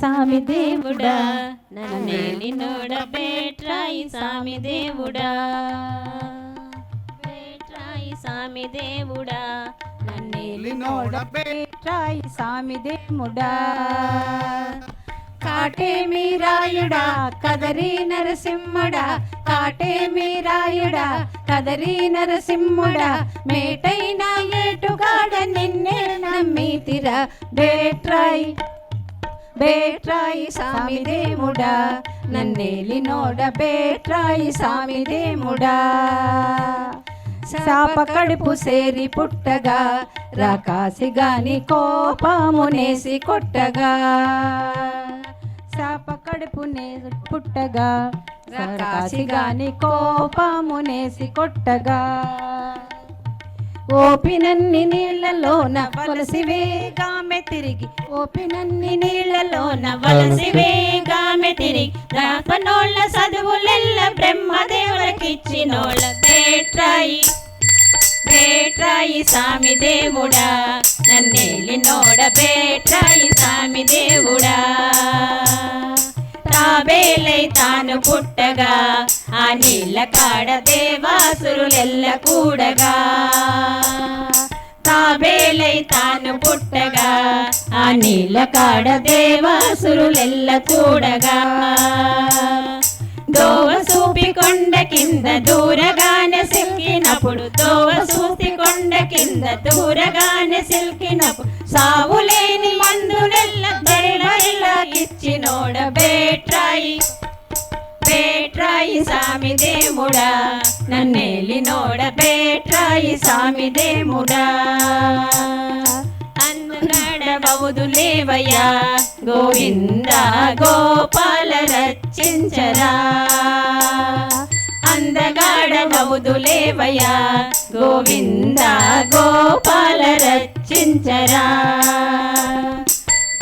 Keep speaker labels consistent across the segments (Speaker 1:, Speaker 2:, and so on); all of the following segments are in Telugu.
Speaker 1: సామి దేవుడా నన్నేలి నోడ బేట్రాయి సామి దేవుడా బేట్రాయి సామి దేవుడా నన్నేలి నోడ బేట్రాయి సామి దేవుడా కాటే మీరాయుడా కదరి నరసింహుడా కాటే మీరాయుడా కదరి నరసింహుడా మేటైన ఏటుగాడ నిన్నే నమ్మితిరా బేట్రాయి బేట్రాయి సామి దేవుడా నన్నేలి నోడ బేట్రాయి సామి దేవుడా శాప కడుపు సేరి పుట్టగా రాకాసిగాని కోపమునేసి కొట్టగా శాప కడుపు పుట్టగా రాకాసిగాని కోపమునేసి కొట్టగా ఓపినన్ని నీళ్లలోన వలసి వేగామె తిరిగి ఓపినన్ని నీళ్లలోన వలసి వేగామె తిరిగి రాకనోళ్ళ చదువులెల్ల బ్రహ్మదేవులకిచ్చినోళ్ళ బేట్రాయి బేట్రాయి సామి దేవుడా నన్నేలి నోడ బేట్రాయి సామి దేవుడా తాబేలై తాను పుట్టగా ఆ నీళ్ళ కాడ దేవాసురులెల్ల కూడగా తాబేలై తాను పుట్టగా ఆ నీళ్ళ కాడ దేవాసురులెల్ల కూడగా దోవ సూపి కొండ కింద దూరగానే సిల్కినప్పుడు దోవ సూపి కొండ కింద దూరగానే సిల్కినప్పుడు సావులేని మందులెల్ల దైవల్లాగిచ్చినోడ బేట్రాయి బేట్రాయి సామి దేవుడా నన్నేలి నోడ బేట్రాయి సామి దేవుడా అన్నగాడ బౌదులేవయ్యా గోవింద గోపాల రచించరా అందగాడ బౌదులేవయ్యా గోవింద గోపాల రచించరా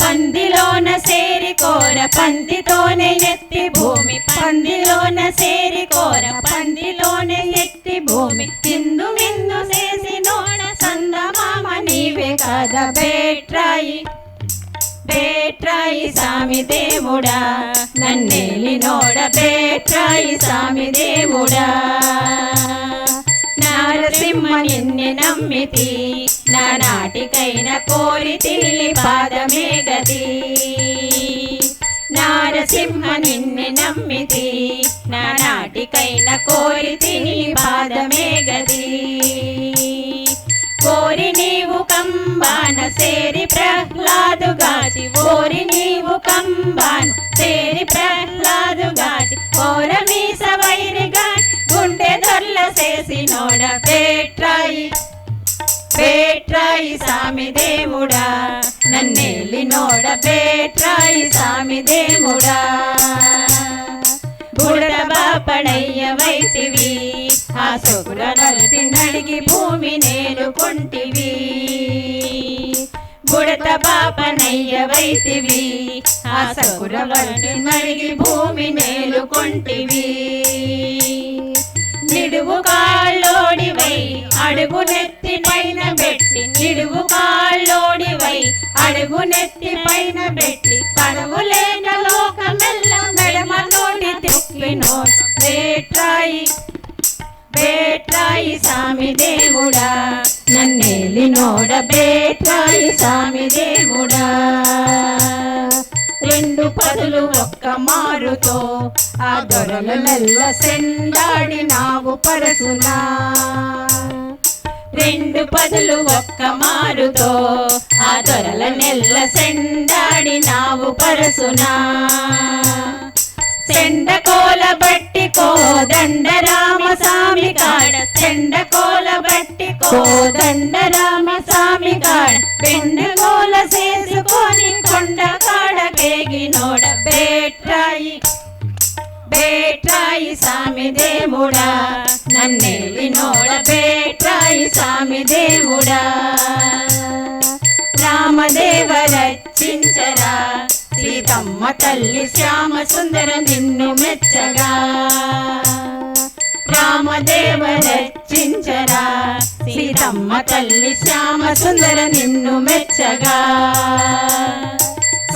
Speaker 1: పందిలోన సేరి కోర పందితోనే ఎత్తి భూమి పందిలోన సేరి కోర పందిలోనే ఎత్తి భూమి తిందు మిందు చేసి నోడ సందమామ నీవే కదా బేట్రాయి బేట్రాయి సామి దేవుడా నన్నేలి నోడ బేట్రాయి సామి దేవుడా నరసింహ నిన్నే నమ్మితి నా నాటికైన కోరితి పాదమే గతి నరసింహ నిన్నే నమ్మితి నా నాటికైన కోరితి పాదమే గతి కోరి నీవు కంబాన సేరి ప్రహ్లాదుగాచి ఓరి నీవు కంబాన సేరి ప్రహ్లాదుగాచి కోర మీస వైరిగా గుండె దొర్ల చేసి నోడ బేట్రాయి బేట్రాయి సామి దేవుడా నన్నేలి నోడ బేట్రాయి సామి దేవుడా బుడల బాపడయ్య వైతివి ఆ సొగుల నల్తి నడిగి భూమి నేలుకొంటివి బుడత బాపనయ్య వైతివి ఆ సొగుల వల్తి నడిగి భూమి నేలుకొంటివి నిడువు కాళ్ళోడివై అడుగు నెత్తి పైన పెట్టి నిడువు కాళ్ళోడివై అడుగు నెత్తి పైన పెట్టి పడవు లేక లోకమెల్ల మెడమతోటి తిప్పినో బేట్రాయి బేట్రాయి సామి దేవుడా నన్నేలి నోడ బేట్రాయి సామి దేవుడా రెండు పదులు ఒక్క మారుతో ఆ దొరల నెల్ల సెండాడి నావు పరసునా రెండు పదులు ఒక్క మారుతో ఆ దొరల నెల్ల సెండాడి నావు పరసునా సెండకోల బట్టి కోదండ రామస్వామి కాడ సెండకోల బట్టి కోదండ రామస్వామి కాడ పెండగోల చేసుకొని కొండ కాడ కేగినోడ బేట్రాయి బేట్రాయి సామి దేవుడా నన్నేలి నోడ బేట్రాయి సామి దేవుడా రామదేవ రచించరా సీతమ్మ తల్లి శ్యామ సుందర నిన్ను మెచ్చగా రామదేవ రచించరా సీతమ్మ తల్లి శ్యామ సుందర నిన్ను మెచ్చగా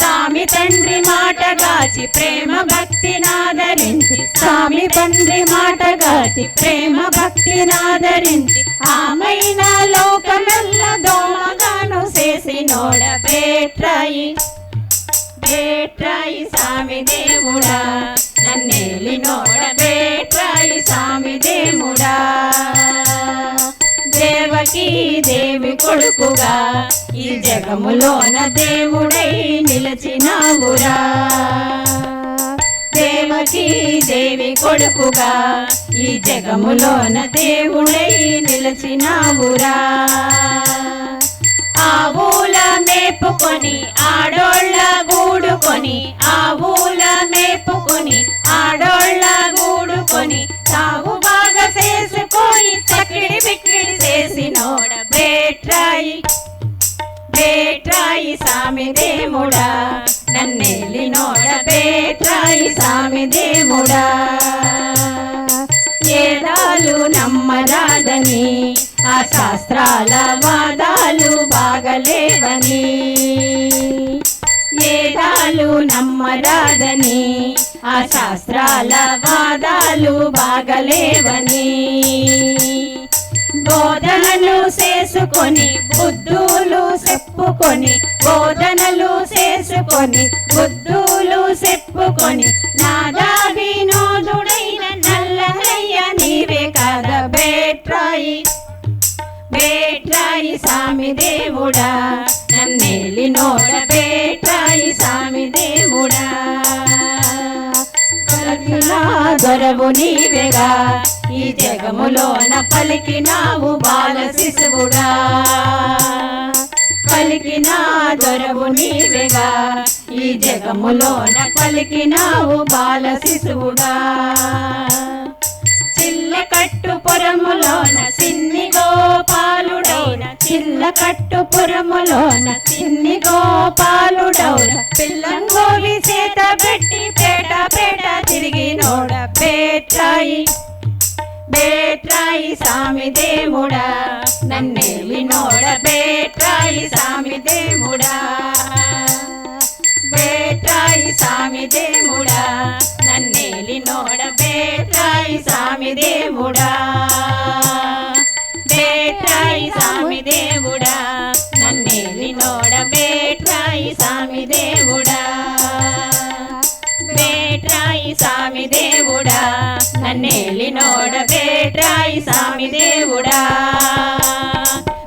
Speaker 1: సామి స్వామి తండ్రి మాటగాచి ప్రేమ భక్తినాదరించి స్వామి తండ్రి మాటగాచి ప్రేమ భక్తినాదరించి ఆమైన లోకమెల్ల దోమగాను చేసినోడ బేట్రాయి బేట్రాయి స్వామి దేవుడా నన్నేలినోడ బేట్రాయి స్వామి దేవుడా దేవకీ దేవి కొడుకుగా ఈ జగములోన దేవుడై నిలచినావురా దేవకీ దేవి కొడుకుగా ఈ జగములోన దేవుడై నిలచినావురా ఆవుల మేపుకొని ఆడోళ్ళ గూడుకొని ఆవుల మేపుకొని ఆడోళ్ళ గూడుకొని తావు బాగా చేసుకొని చక్కిడి బిక్కిడి చేసినోడ బేట్రాయి బేట్రాయి స్వామి దేవుడా నన్నేలినోడ బేట్రాయి స్వామి దేవుడా ఏదాలు నమ్మరాదని ఆ శాస్త్రాల వాదాలు బాగలేవని ఏదాలు నమ్మరాదని ఆ శాస్త్రాల వాదాలు బాగలేవని బోధనలు చేసుకొని బుద్ధులు చెప్పుకొని బోధనలు చేసుకొని బుద్ధులు చెప్పుకొని నాదా వినోదుడైన నల్లయ్య నీవే కదా బేట్రాయి బేట్రాయి స్వామి దేవుడా నన్నేలినోడ బేట్రాయి స్వామి దేవుడా పలికినా దొరవు నీవేగా ఈ జగములోన పలికినావు బాల శిశువుడా పలికినా దొరవు నీవేగా ఈ జగములోన పలికినావు బాల శిశువుడా చిల్లకట్టు పురములోన సిన్ని గోపాలుడౌన చిల్లకట్టు పురములోన సిన్ని గోపాలుడౌన పిల్లంగోవి చేత పెట్టి పేట పేట తిరిగినోడ బేట్రాయి బేట్రాయి స్వామి దేవుడా నన్నేలినోడ బేట్రాయి స్వామి దేవుడా బేట్రాయి స్వామి దేవుడా నన్నేలినోడ బేట్రాయి స్వామి దేవుడా బేట్రాయి స్వామి దేవుడా నన్నేలినోడ బేట్రాయి స్వామి దేవుడా బేట్రాయి స్వామి దేవుడా నన్నేలినోడ బేట్రాయి స్వామి దేవుడా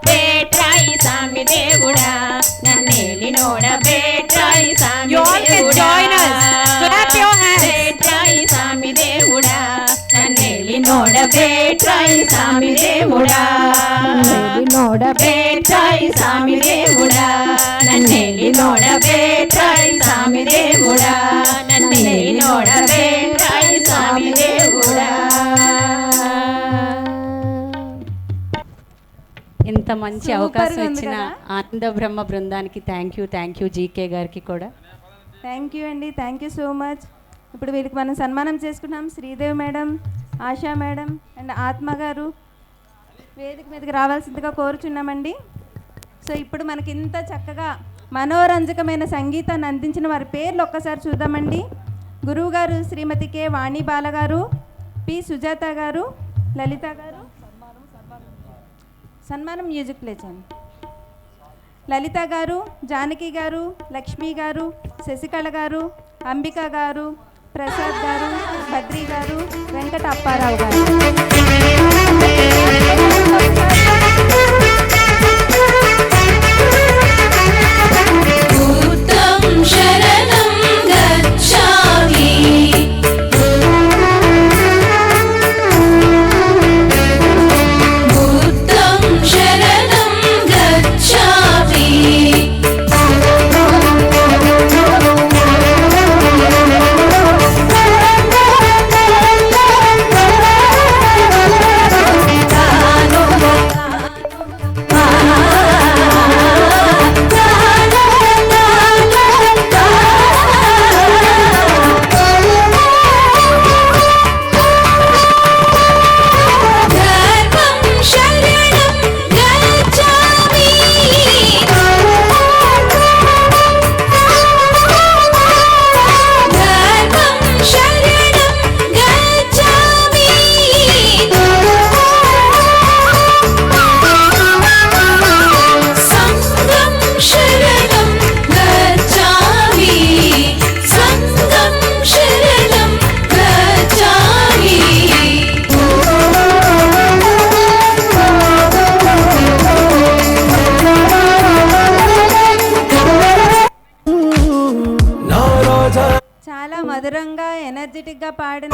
Speaker 1: బేట్రాయి స్వామి దేవుడా నన్నేలినోడ బేట్రాయి స్వామి దేవుడా బేట్రాయి స్వామి దేవుడా నన్నేలినోడ బేట్రాయి స్వామి దేవుడా నన్నేలినోడ బేట్రాయి స్వామి దేవుడా నన్నేలినోడ బేట్రాయి స్వామి దేవుడా నన్నేలినోడ బేట్రాయి స్వామి దేవుడా.
Speaker 2: ఇంత మంచి అవకాశం ఇచ్చిన ఆనంద బ్రహ్మ బృందానికి థ్యాంక్ యూ జీకే గారికి కూడా
Speaker 3: థ్యాంక్ యూ అండి. Thank you so much. ఇప్పుడు వీళ్ళకి మనం సన్మానం చేసుకున్నాం. Sridevi madam, ASHA madam and ఆత్మ గారు వేదిక మీదకి రావాల్సిందిగా కోరుచున్నామండి. సో ఇప్పుడు మనకి ఇంత చక్కగా మనోరంజకమైన సంగీతాన్ని అందించిన వారి పేర్లు ఒక్కసారి చూద్దామండి. గురువు గారు శ్రీమతి కె వాణి బాల గారు, పి సుజాత గారు, లలిత గారు. సన్మానం మ్యూజిక్ ప్లే చేయండి. లలిత గారు, జానకి గారు, లక్ష్మి గారు, శశికళ గారు, అంబిక గారు, ప్రసాద్ గారు, బద్రి గారు, వెంకట అప్పారావు గారు.
Speaker 4: శరణం గచ్ఛామి బుద్ధం శరణం గచ్ఛామి తాను शरणं गच्छामि सङ्गं शरणं गच्छामि
Speaker 3: చాలా మధురంగా ఎనర్జెటిక్గా పాడిన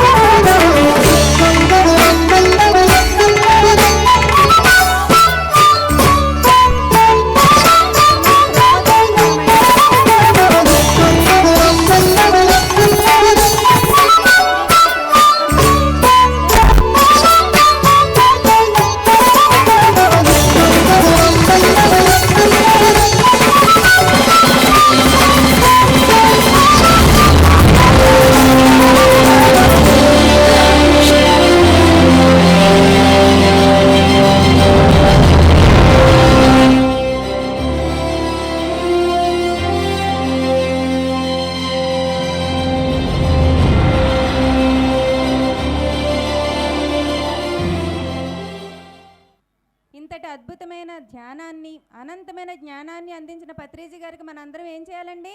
Speaker 3: ఇంతటి అద్భుతమైన ధ్యానాన్ని అనంతమైన జ్ఞానాన్ని అందించిన పత్రిజీ గారికి మనందరం ఏం చేయాలండి?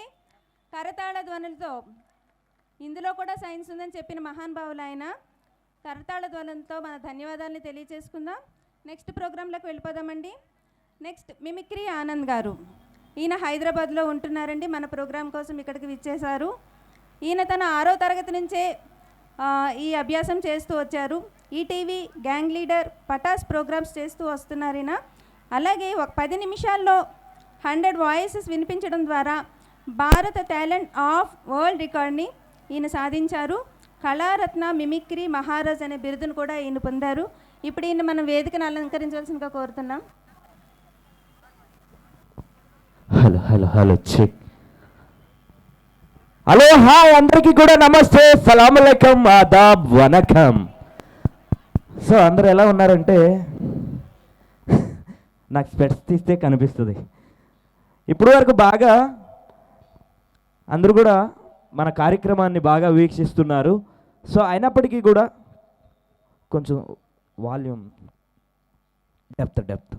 Speaker 3: కరతాళ ధ్వనులతో, ఇందులో కూడా సైన్స్ ఉందని చెప్పిన మహానుభావులు ఆయన, కరతాళ ధ్వనులతో మన ధన్యవాదాలని తెలియజేసుకుందాం. నెక్స్ట్ ప్రోగ్రాంలోకి వెళ్ళిపోదామండి. నెక్స్ట్ మిమిక్రీ ఆనంద్ గారు. ఈయన హైదరాబాద్లో ఉంటున్నారండి. మన ప్రోగ్రాం కోసం ఇక్కడికి విచ్చేశారు. ఈయన తన 6వ తరగతి నుంచే ఈ అభ్యాసం చేస్తూ వచ్చారు. ETV, gang leader, Patas programmes చేస్తూ వస్తున్నారు ఈయన. అలాగే ఒక 10 నిమిషాల్లో 100 వాయిసెస్ వినిపించడం ద్వారా భారత టాలెంట్ ఆఫ్ వరల్డ్ రికార్డ్ని ఈయన సాధించారు. కళారత్న మిమిక్రీ మహారాజ్ అనే బిరుదును కూడా ఈయన పొందారు. ఇప్పుడు ఈయన మనం వేదికను అలంకరించవలసిందిగా కోరుతున్నాం.
Speaker 5: Hello hello hello check. Hello hi అందరికీ కూడా నమస్తే, సలాములైకుం, ఆదాబ్, వనకం. సో అందరూ ఎలా ఉన్నారంటే, నాకు స్పెట్స్ తీస్తే కనిపిస్తుంది. ఇప్పుడు వరకు బాగా అందరూ కూడా మన కార్యక్రమాన్ని బాగా వీక్షిస్తున్నారు. సో అయినప్పటికీ కూడా కొంచెం volume depth.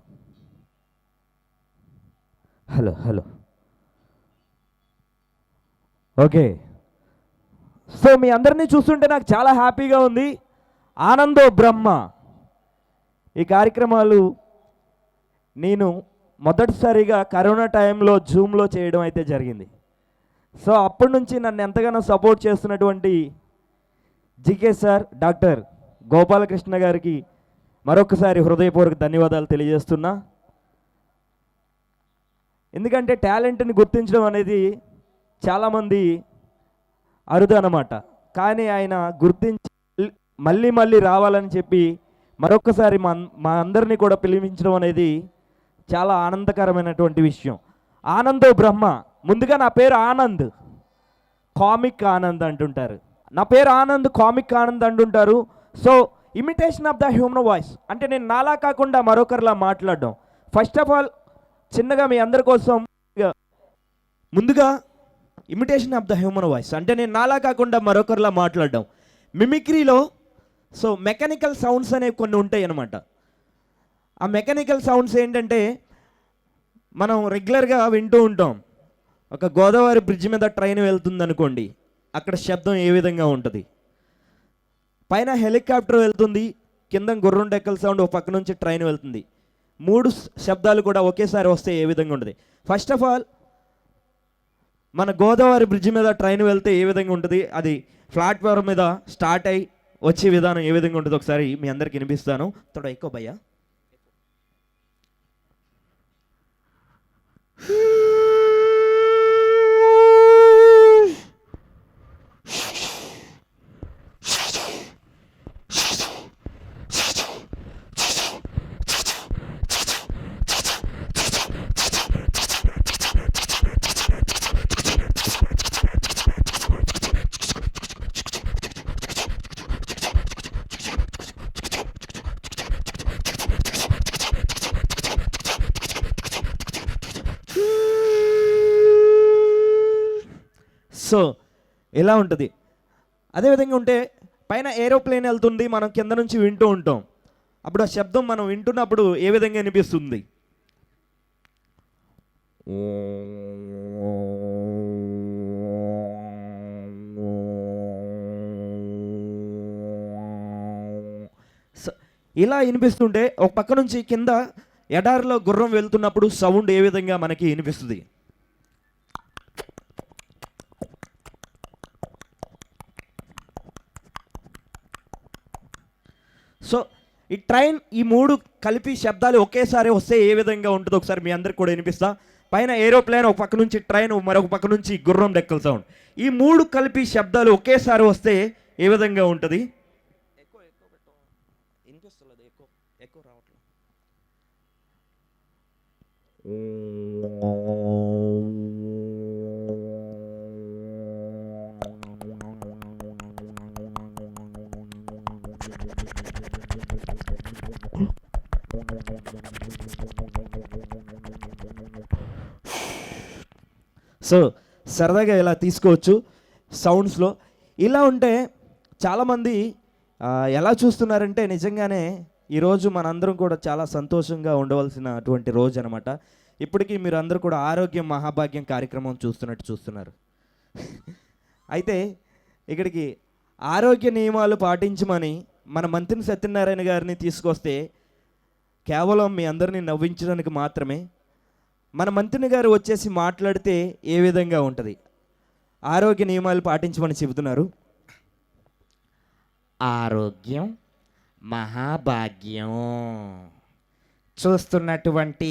Speaker 5: Hello hello okay. So మీ అందరినీ చూస్తుంటే నాకు చాలా హ్యాపీగా ఉంది. ఆనందో బ్రహ్మ ఈ కార్యక్రమాలు నేను మొదటిసారిగా కరోనా టైంలో జూమ్లో చేయడం అయితే జరిగింది. సో అప్పటి నుంచి నన్ను ఎంతగానో సపోర్ట్ చేస్తున్నటువంటి జీకే సార్, డాక్టర్ గోపాలకృష్ణ గారికి మరొకసారి హృదయపూర్వక ధన్యవాదాలు తెలియజేస్తున్నా. ఎందుకంటే టాలెంట్ని గుర్తించడం అనేది చాలామంది అరుదు అన్నమాట. కానీ ఆయన గుర్తించి మళ్ళీ రావాలని చెప్పి మరొకసారి మా అందరినీ కూడా పిలిపించడం అనేది చాలా ఆనందకరమైనటువంటి విషయం. ఆనందో బ్రహ్మ. ముందుగా నా పేరు ఆనంద్, కామిక్ ఆనంద్ అంటుంటారు. నా పేరు ఆనంద్, కామిక్ ఆనంద్ అంటుంటారు. So imitation of the human voice అంటే నేను నాలా కాకుండా మరొకరిలా మాట్లాడడం. ఫస్ట్ ఆఫ్ ఆల్ చిన్నగా మీ అందరి కోసం ముందుగా imitation of the human voice అంటే నేను నాలా కాకుండా మరొకరిలా మాట్లాడడం. మిమిక్రీలో సో మెకానికల్ సౌండ్స్ అనేవి కొన్ని ఉంటాయి అన్నమాట. ఆ మెకానికల్ సౌండ్స్ ఏంటంటే మనం రెగ్యులర్గా వింటూ ఉంటాం. ఒక గోదావరి బ్రిడ్జ్ మీద ట్రైన్ వెళ్తుంది అనుకోండి, అక్కడ శబ్దం ఏ విధంగా ఉంటుంది. పైన హెలికాప్టర్ వెళ్తుంది, కింద గుర్రం డెక్కల సౌండ్, ఒక పక్క నుంచి ట్రైన్ వెళ్తుంది. 3 శబ్దాలు కూడా ఒకేసారి వస్తే ఏ విధంగా ఉంటుంది. ఫస్ట్ ఆఫ్ ఆల్ మన గోదావరి బ్రిడ్జ్ మీద ట్రైన్ వెళ్తే ఏ విధంగా ఉంటుంది, అది ప్లాట్ఫామ్ మీద స్టార్ట్ అయ్యి వచ్చే విధానం ఏ విధంగా ఉంటుంది ఒకసారి మీ అందరికి వినిపిస్తాను. తోడా ఎక్కువ భయ్యా. సో ఎలా ఉంటుంది. అదేవిధంగా ఉంటే పైన ఏరోప్లేన్ వెళ్తుంది, మనం కింద నుంచి వింటూ ఉంటాం. అప్పుడు ఆ శబ్దం మనం వింటున్నప్పుడు ఏ విధంగా అనిపిస్తుంది, ఇలా వినిపిస్తుంటే ఒక పక్క నుంచి కింద ఎడారిలో గుర్రం వెళ్తున్నప్పుడు సౌండ్ ఏ విధంగా మనకి వినిపిస్తుంది. సో ఈ ట్రైన్ ఈ మూడు కలిపి శబ్దాలు ఒకేసారి వస్తే ఏ విధంగా ఉంటుందో ఒకసారి మీ అందరికి కూడా వినిపిస్తా. పైన ఏరోప్లేన్ ఒక పక్క నుంచి ట్రైన్, మరొక పక్క నుంచి గుర్రం డెక్కల సౌండ్, ఈ మూడు కలిపి శబ్దాలు ఒకేసారి వస్తే ఏ విధంగా ఉంటుంది. సో సరదాగా ఇలా తీసుకోవచ్చు సౌండ్స్లో. ఇలా ఉంటే చాలామంది ఎలా చూస్తున్నారంటే నిజంగానే ఈరోజు మనందరం కూడా చాలా సంతోషంగా ఉండవలసినటువంటి రోజు అనమాట. ఇప్పటికీ మీరు అందరూ కూడా ఆరోగ్యం మహాభాగ్యం కార్యక్రమం చూస్తున్నారు. అయితే ఇక్కడికి ఆరోగ్య నియమాలు పాటించమని మన మంత్రి సత్యనారాయణ గారిని తీసుకొస్తే కేవలం మీ అందరినీ నవ్వించడానికి మాత్రమే. మన మంత్రి గారు వచ్చేసి మాట్లాడితే ఏ విధంగా ఉంటుంది, ఆరోగ్య నియమాలు పాటించమని చెబుతున్నారు.
Speaker 6: ఆరోగ్యం మహాభాగ్యం. చూస్తున్నటువంటి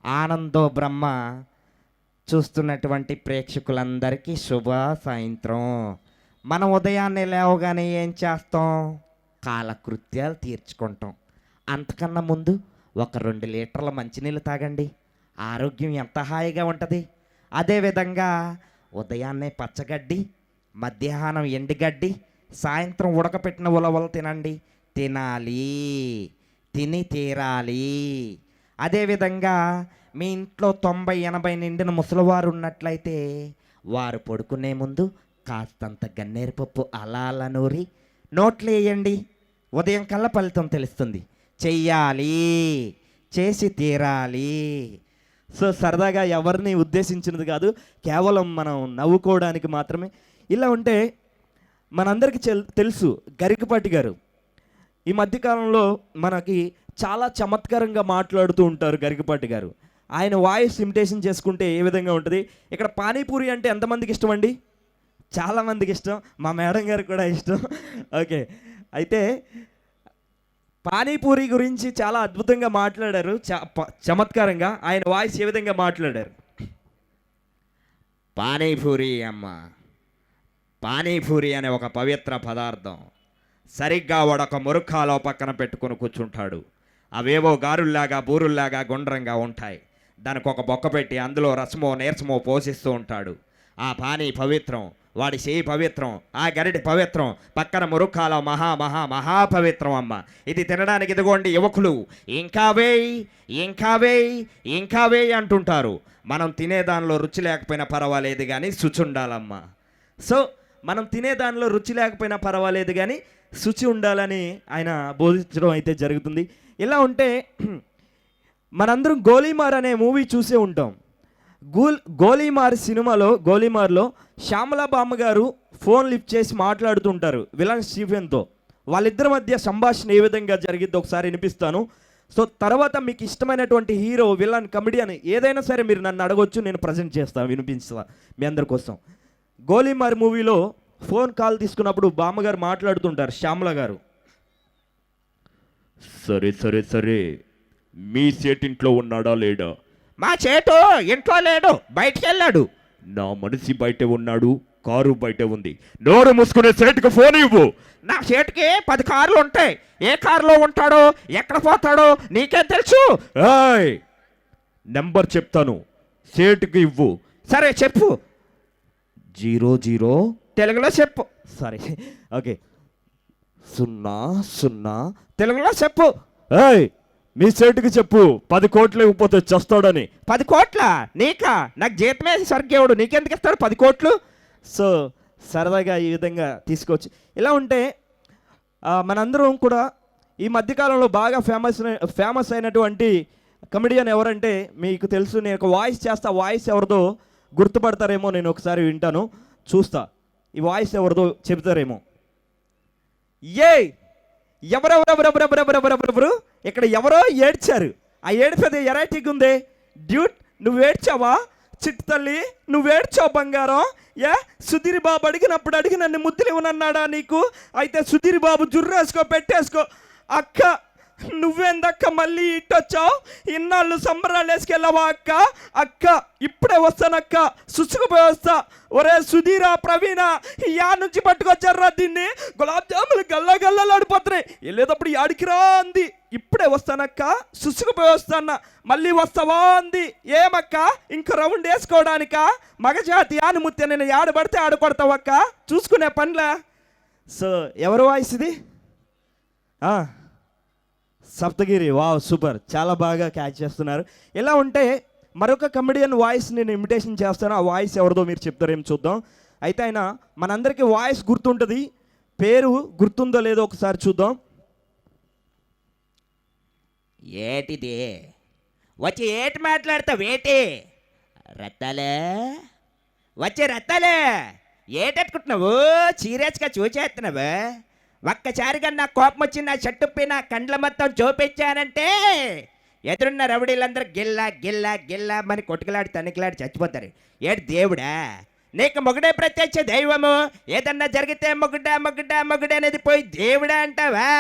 Speaker 6: ఆనందో బ్రహ్మ, చూస్తున్నటువంటి ప్రేక్షకులందరికీ శుభ సాయంత్రం. మనం ఉదయాన్నే లేవగానే ఏం చేస్తాం? కాలకృత్యాలు తీర్చుకుంటాం. అంతకన్నా ముందు ఒక 2 లీటర్ల మంచినీళ్ళు తాగండి, ఆరోగ్యం ఎంత హాయిగా ఉంటుంది. అదేవిధంగా ఉదయాన్నే పచ్చగడ్డి, మధ్యాహ్నం ఎండుగడ్డి, సాయంత్రం ఉడకపెట్టిన ఉలవలు తినండి. తినాలి, తిని తీరాలి. అదేవిధంగా మీ ఇంట్లో 90-80 నిండిన ముసలివారు ఉన్నట్లయితే వారు పడుకునే ముందు కాస్తంత గన్నేరు పప్పు అలా నూరి నోట్లు వేయండి. ఉదయం కల్లా ఫలితం తెలుస్తుంది. చెయ్యాలి, చేసి తీరాలి.
Speaker 5: సో సరదాగా ఎవరిని ఉద్దేశించినది కాదు, కేవలం మనం నవ్వుకోవడానికి మాత్రమే. ఇలా ఉంటే మనందరికీ తెలుసు గరికపాటి గారు ఈ మధ్యకాలంలో మనకి చాలా చమత్కారంగా మాట్లాడుతూ ఉంటారు. గరికపాటి గారు ఆయన వాయిస్ ఇమిటేషన్ చేసుకుంటే ఏ విధంగా ఉంటుంది. ఇక్కడ పానీపూరి అంటే ఎంతమందికి ఇష్టం అండి? చాలామందికి ఇష్టం, మా మేడం గారికి కూడా ఇష్టం. ఓకే, అయితే పానీపూరి గురించి చాలా అద్భుతంగా మాట్లాడారు, చమత్కారంగా. ఆయన వాయిస్ ఏ విధంగా మాట్లాడారు?
Speaker 6: పానీపూరి అమ్మ, పానీపూరి అనే ఒక పవిత్ర పదార్థం సరిగ్గా వాడొక మురుఖాలో పక్కన పెట్టుకుని కూర్చుంటాడు. అవేవో గారుల్లాగా బూరుల్లాగా గుండ్రంగా ఉంటాయి. దానికి ఒక బొక్క పెట్టి అందులో రసమో నీరసమో పోషిస్తూ ఉంటాడు. ఆ పానీ పవిత్రం, వాడి చేయి పవిత్రం, ఆ గరిటి పవిత్రం, పక్కన మురుఖాలో మహా మహా మహాపవిత్రం అమ్మ. ఇది తినడానికి ఇదిగోండి యువకులు ఇంకా వేయి, ఇంకా వేయి, ఇంకా వేయి అంటుంటారు. మనం తినేదానిలో రుచి లేకపోయినా పర్వాలేదు కానీ శుచి ఉండాలమ్మా. సో మనం తినేదానిలో రుచి లేకపోయినా పర్వాలేదు కానీ శుచి ఉండాలని ఆయన బోధించడం అయితే జరుగుతుంది. ఇలా ఉంటే మనందరం గోలీమార్ అనే మూవీ చూసే ఉంటాం. గోలీమార్ సినిమాలో, గోలీమార్లో శ్యామలా బామ్మ గారు ఫోన్ లిఫ్ట్ చేసి మాట్లాడుతుంటారు విలన్ స్టీఫెన్తో. వాళ్ళిద్దరి మధ్య సంభాషణ ఏ విధంగా జరిగిద్దో ఒకసారి వినిపిస్తాను. సో తర్వాత మీకు ఇష్టమైనటువంటి హీరో, విలన్, కమెడియన్ ఏదైనా సరే మీరు నన్ను అడగొచ్చు, నేను ప్రజెంట్ చేస్తాను, వినిపిస్తా మీ అందరి కోసం. గోలీమార్ మూవీలో ఫోన్ కాల్ తీసుకున్నప్పుడు బామ్మగారు మాట్లాడుతుంటారు శ్యామల గారు.
Speaker 7: సరే సరే సరే, మీ సేట్ ఇంట్లో ఉన్నాడా లేడా?
Speaker 6: మా చేటు ఇంట్లో లేడు, బయటికి వెళ్ళాడు.
Speaker 7: నా మనిషి బయట ఉన్నాడు, కారు బయట ఉంది. నోరు మూసుకునే సేటుకు ఫోన్ ఇవ్వు.
Speaker 6: నా చేటుకి 10 కార్లు ఉంటాయి. ఏ కారులో ఉంటాడో ఎక్కడ పోతాడో నీకేం తెలుసు?
Speaker 7: ఏయ్, నెంబర్ చెప్తాను, సేటుకు ఇవ్వు.
Speaker 6: సరే చెప్పు.
Speaker 7: 00
Speaker 6: తెలుగులో చెప్పు.
Speaker 5: సారీ, ఓకే,
Speaker 7: 00
Speaker 6: తెలుగులో చెప్పు.
Speaker 5: ఏయ్ మీ సేటుకి చెప్పు 10 కోట్లు ఇవ్వకపోతే చస్తాడని.
Speaker 6: 10 కోట్ల నీకా? నాకు జీతమే సరిగ్గా నీకెందుకు ఇస్తాడు 10 కోట్లు?
Speaker 5: సో సరదాగా ఈ విధంగా తీసుకోవచ్చు. ఇలా ఉంటే మనందరం కూడా ఈ మధ్యకాలంలో బాగా ఫేమస్ అయినటువంటి కమెడియన్ ఎవరంటే మీకు తెలుసు. నేను ఒక వాయిస్ చేస్తా, వాయిస్ ఎవరిదో గుర్తుపడతారేమో. నేను ఒకసారి వింటాను, చూస్తా ఈ వాయిస్ ఎవరిదో చెబుతారేమో. ఎవరెవరెవరెవరెవరెవరెవరెవరెవరు ఇక్కడ ఎవరో ఏడ్చారు. ఆ ఏడిపేది ఎరైటీగా ఉంది. డ్యూట్, నువ్వు ఏడ్చావా? చిట్టు తల్లి, నువ్వు ఏడ్చావు బంగారం. సుధీర్ బాబు అడిగినప్పుడు అడిగి నన్ను ముద్దులు ఇవ్వనన్నాడా నీకు? అయితే సుధీర్ బాబు జుర్రేసుకో, పెట్టేసుకో. అక్క, నువ్వేందక్క మళ్ళీ ఇట్టొచ్చావు? ఇన్నాళ్ళు సంబరాలు వేసుకెళ్ళవా అక్క? అక్క ఇప్పుడే వస్తానక్క, సుసుకుపోయి వస్తా. ఒరే సుధీరా, ప్రవీణ, యా నుంచి పట్టుకొచ్చారా దీన్ని? గులాబ్ జాములు గల్లా గల్లలాడిపోతున్నాయి. వెళ్ళేటప్పుడు యాడికిరా అంది. ఇప్పుడే వస్తానక్క, సుసుకుపోయి వస్తానా. మళ్ళీ వస్తావా అంది. ఏమక్క ఇంకో రౌండ్ వేసుకోవడానికా? మగజాతి ఆనుముత్య, నేను ఆడబడితే ఆడపడతావక్క, చూసుకునే పనిలే. సో ఎవరు వాయిస్ ఇది? సప్తగిరి. వావ్, సూపర్, చాలా బాగా క్యాచ్ చేస్తున్నారు. ఇలా ఉంటే మరొక కమెడియన్ వాయిస్ నేను ఇమిటేషన్ చేస్తాను. ఆ వాయిస్ ఎవరిదో మీరు చెప్తారేమో చూద్దాం. అయితే ఆయన మనందరికీ వాయిస్ గుర్తుంటుంది, పేరు గుర్తుందో లేదో ఒకసారి చూద్దాం.
Speaker 6: ఏటిది వచ్చి ఏటి మాట్లాడతావు? ఏటి రత్తాలే వచ్చే రత్తాలే, ఏటట్టుకుంటున్నావు? సీరియస్గా చూచేస్తున్నావు? ఒక్కసారిగా నా కోపం వచ్చి నా షట్టుప్పి నా కండ్ల మొత్తం చూపించానంటే ఎదురున్న రౌడీలందరూ గిల్లా గిల్లా గిల్లా మని కొట్టుకులాడి తనికిలాడి చచ్చిపోతారు. ఏడు దేవుడా, నీకు మొగుడే ప్రత్యక్ష దైవము. ఏదన్నా జరిగితే మొగుడా మొగుడా మొగుడా అనేది పోయి దేవుడా అంటావా?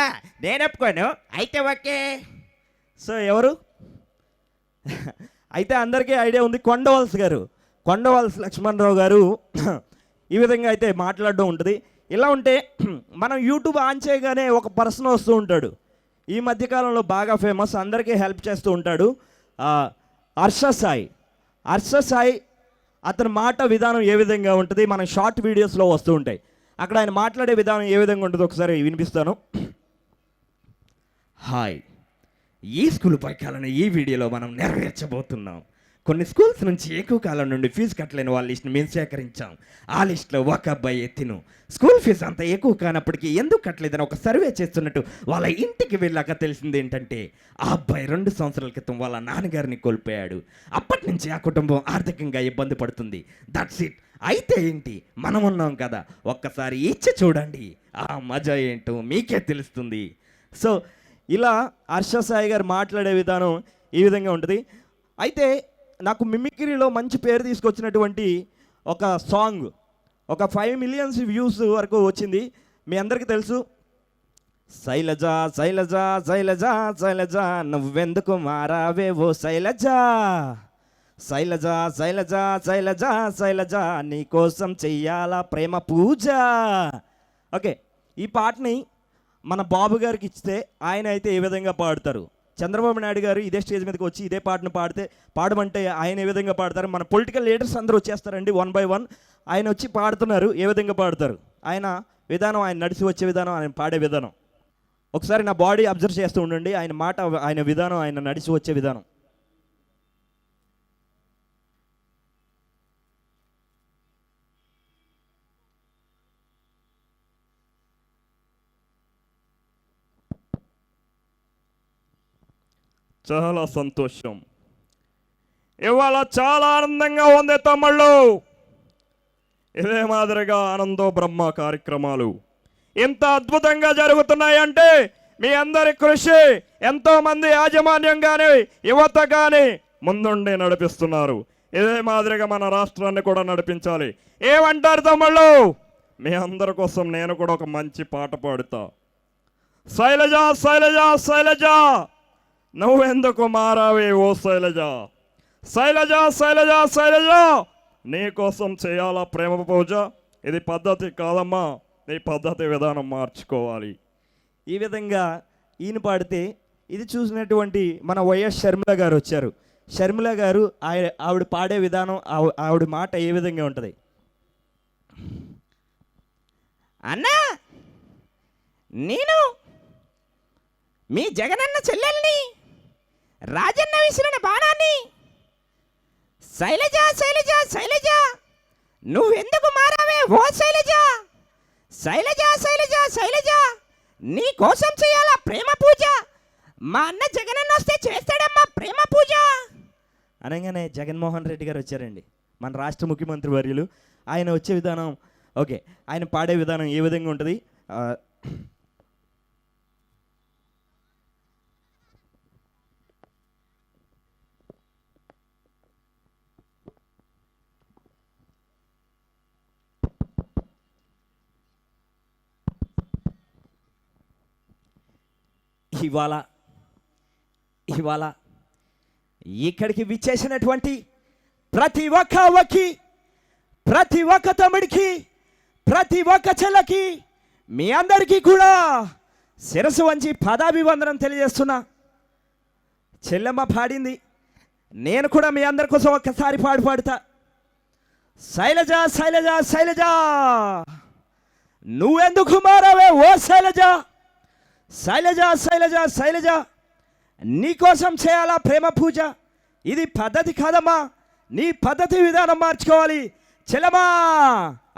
Speaker 6: నేను ఒప్పుకోను. అయితే ఓకే.
Speaker 5: సో ఎవరు? అయితే అందరికీ ఐడియా ఉంది, కొండవలస గారు. కొండవలస లక్ష్మణరావు గారు ఈ విధంగా అయితే మాట్లాడడం ఉంటుంది. ఇలా ఉంటే మనం యూట్యూబ్ ఆన్ చేయగానే ఒక పర్సన్ వస్తూ ఉంటాడు. ఈ మధ్యకాలంలో బాగా ఫేమస్, అందరికీ హెల్ప్ చేస్తూ ఉంటాడు. హర్ష సాయి. హర్ష సాయి అతని మాట విధానం ఏ విధంగా ఉంటుంది, మన షార్ట్ వీడియోస్లో వస్తూ ఉంటాయి. అక్కడ ఆయన మాట్లాడే విధానం ఏ విధంగా ఉంటుందో ఒకసారి వినిపిస్తాను.
Speaker 6: హాయ్, ఈ స్కూల్ పైకాలను ఈ వీడియోలో మనం నెరవేర్చబోతున్నాం. కొన్ని స్కూల్స్ నుంచి ఎక్కువ కాలం నుండి ఫీజు కట్టలేని వాళ్ళ లిస్ట్ని మేము సేకరించాం. ఆ లిస్ట్లో ఒక అబ్బాయి ఎత్తిను. స్కూల్ ఫీజు అంత ఎక్కువ కానప్పటికీ ఎందుకు కట్టలేదని ఒక సర్వే చేస్తున్నట్టు వాళ్ళ ఇంటికి వెళ్ళాక తెలిసింది ఏంటంటే, ఆ అబ్బాయి 2 సంవత్సరాల క్రితం వాళ్ళ నాన్నగారిని కోల్పోయాడు. అప్పటి నుంచి ఆ కుటుంబం ఆర్థికంగా ఇబ్బంది పడుతుంది. That's it. అయితే ఏంటి, మనం ఉన్నాం కదా, ఒక్కసారి ఇచ్చి చూడండి, ఆ మజా ఏంటో మీకే తెలుస్తుంది.
Speaker 5: సో ఇలా హర్ష సాయి గారు మాట్లాడే విధానం ఈ విధంగా ఉంటుంది. అయితే నాకు మిమిక్రీలో మంచి పేరు తీసుకొచ్చినటువంటి ఒక సాంగ్ ఒక 5 మిలియన్స్ వ్యూస్ వరకు వచ్చింది. మీ అందరికీ తెలుసు, శైలజ శైలజ శైలజ శైలజ నువ్వెందుకు మారావే ఓ శైలజ, శైలజ శైలజ శైలజ శైలజ నీ కోసం చెయ్యాలా ప్రేమ పూజ. ఓకే, ఈ పాటని మన బాబు గారికి ఇస్తే ఆయన అయితే ఏ విధంగా పాడతారు? చంద్రబాబు నాయుడు గారు ఇదే స్టేజ్ మీదకి వచ్చి ఇదే పాటను పాడమంటే ఆయన ఏ విధంగా పాడతారు? మన పొలిటికల్ లీడర్స్ అందరూ వచ్చేస్తారండి 1 by 1. ఆయన వచ్చి పాడుతున్నారు, ఏ విధంగా పాడతారు? ఆయన విధానం, ఆయన నడిచి వచ్చే విధానం, ఆయన పాడే విధానం ఒకసారి నా బాడీ అబ్జర్వ్ చేస్తూ ఉండండి. ఆయన మాట, ఆయన విధానం, ఆయన నడిచి వచ్చే విధానం. చాలా సంతోషం, ఇవాళ చాలా ఆనందంగా ఉంది తమ్ముళ్ళు. ఇదే మాదిరిగా ఆనందో బ్రహ్మ కార్యక్రమాలు ఇంత అద్భుతంగా జరుగుతున్నాయంటే మీ అందరి కృషి, ఎంతోమంది యాజమాన్యం కానీ యువత కానీ ముందుండి నడిపిస్తున్నారు. ఇదే మాదిరిగా మన రాష్ట్రాన్ని కూడా నడిపించాలి. ఏమంటారు తమ్ముళ్ళు? మీ అందరి కోసం నేను కూడా ఒక మంచి పాట పాడుతా. శైలజ శైలజ శైలజ నువ్వెందుకు మారావే ఓ శైలజ, శైలజ శైలజ శైలజ నీ కోసం చేయాలా ప్రేమ పూజ. ఇది పద్ధతి కాదమ్మా, నీ పద్ధతి విధానం మార్చుకోవాలి. ఈ విధంగా ఈయన పాడితే ఇది చూసినటువంటి మన వైఎస్ షర్మిల గారు వచ్చారు. షర్మిల గారు ఆవిడ పాడే విధానం, ఆవిడ మాట ఏ విధంగా ఉంటుంది?
Speaker 6: అన్నా, నేను మీ జగనన్న చెల్లెల్ని, రాజన్న విసిరిన బాణాన్ని. శైలజ శైలజ శైలజ నువ్వెందుకు మారావే ఓ శైలజ, శైలజ శైలజ శైలజ నీ కోసం చేయాలా ప్రేమ పూజ.
Speaker 5: మా అన్న జగనన్న వస్తే చేస్తాడమ్మా ప్రేమ పూజ అనగానే జగన్మోహన్ రెడ్డి గారు వచ్చారండి, మన రాష్ట్ర ముఖ్యమంత్రి వర్యులు. ఆయన వచ్చే విధానం ఓకే, ఆయన పాడే విధానం ఏ విధంగా ఉంటుంది? ఇవాళ ఇక్కడికి విచ్చేసినటువంటి ప్రతి ఒక్క తమ్ముడికి, ప్రతి ఒక్క చెల్లకి, మీ అందరికీ కూడా శిరస్సు వంచి పదాభివందనం తెలియజేస్తున్నా. చెల్లెమ్మ పాడింది, నేను కూడా మీ అందరి కోసం ఒక్కసారి పాడుతా. శైలజ శైలజ శైలజ నువ్వెందుకు మారావే ఓ శైలజ, శైలజ శైలజ శైలజ నీకోసం చేయాలా ప్రేమ పూజ, ఇది పద్ధతి కాదమ్మా, నీ పద్ధతి విధానం మార్చుకోవాలి. చెల్లమ్మా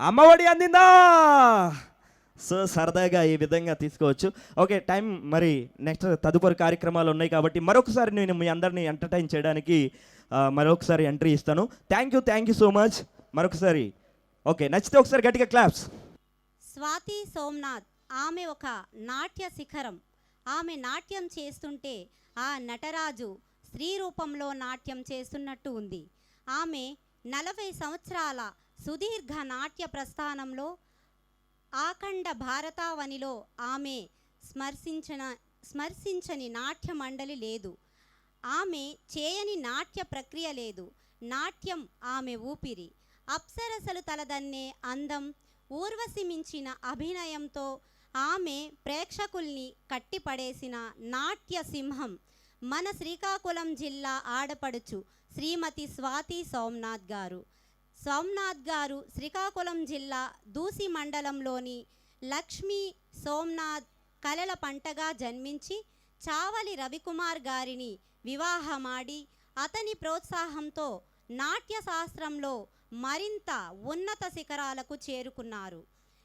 Speaker 5: అమ్మఒడి అందిందా? సో సరదాగా ఈ విధంగా తీసుకోవచ్చు. ఓకే, టైం మరి నెక్స్ట్ తదుపరి కార్యక్రమాలు ఉన్నాయి కాబట్టి మరొకసారి నేను మీ అందరినీ ఎంటర్టైన్ చేయడానికి మరొకసారి ఎంట్రీ ఇస్తాను. థ్యాంక్ యూ సో మచ్ మరొకసారి. ఓకే, నచ్చితే ఒకసారి గట్టిగా క్లాప్స్.
Speaker 8: స్వాతి సోమనాథ్ ఆమె ఒక నాట్య శిఖరం. ఆమె నాట్యం చేస్తుంటే ఆ నటరాజు స్త్రీ రూపంలో నాట్యం చేస్తున్నట్టు ఉంది. ఆమె 40 సంవత్సరాల సుదీర్ఘ నాట్య ప్రస్థానంలో ఆఖండ భారతావనిలో ఆమె స్మర్శించని నాట్య మండలి లేదు. ఆమె చేయని నాట్య ప్రక్రియ లేదు. నాట్యం ఆమె ఊపిరి. అప్సరసలు తలదన్నే అందం, ఊర్వశి మించిన అభినయంతో ఆమె ప్రేక్షకుల్ని కట్టిపడేసిన నాట్య సింహం మన శ్రీకాకుళం జిల్లా ఆడపడుచు శ్రీమతి స్వాతి సోమనాథ్ గారు. సోమనాథ్ గారు శ్రీకాకుళం జిల్లా దూసి మండలంలోని లక్ష్మీ సోమనాథ్ కలల పంటగా జన్మించి చావలి రవికుమార్ గారిని వివాహమాడి అతని ప్రోత్సాహంతో నాట్య శాస్త్రంలో మరింత ఉన్నత శిఖరాలకు చేరుకున్నారు.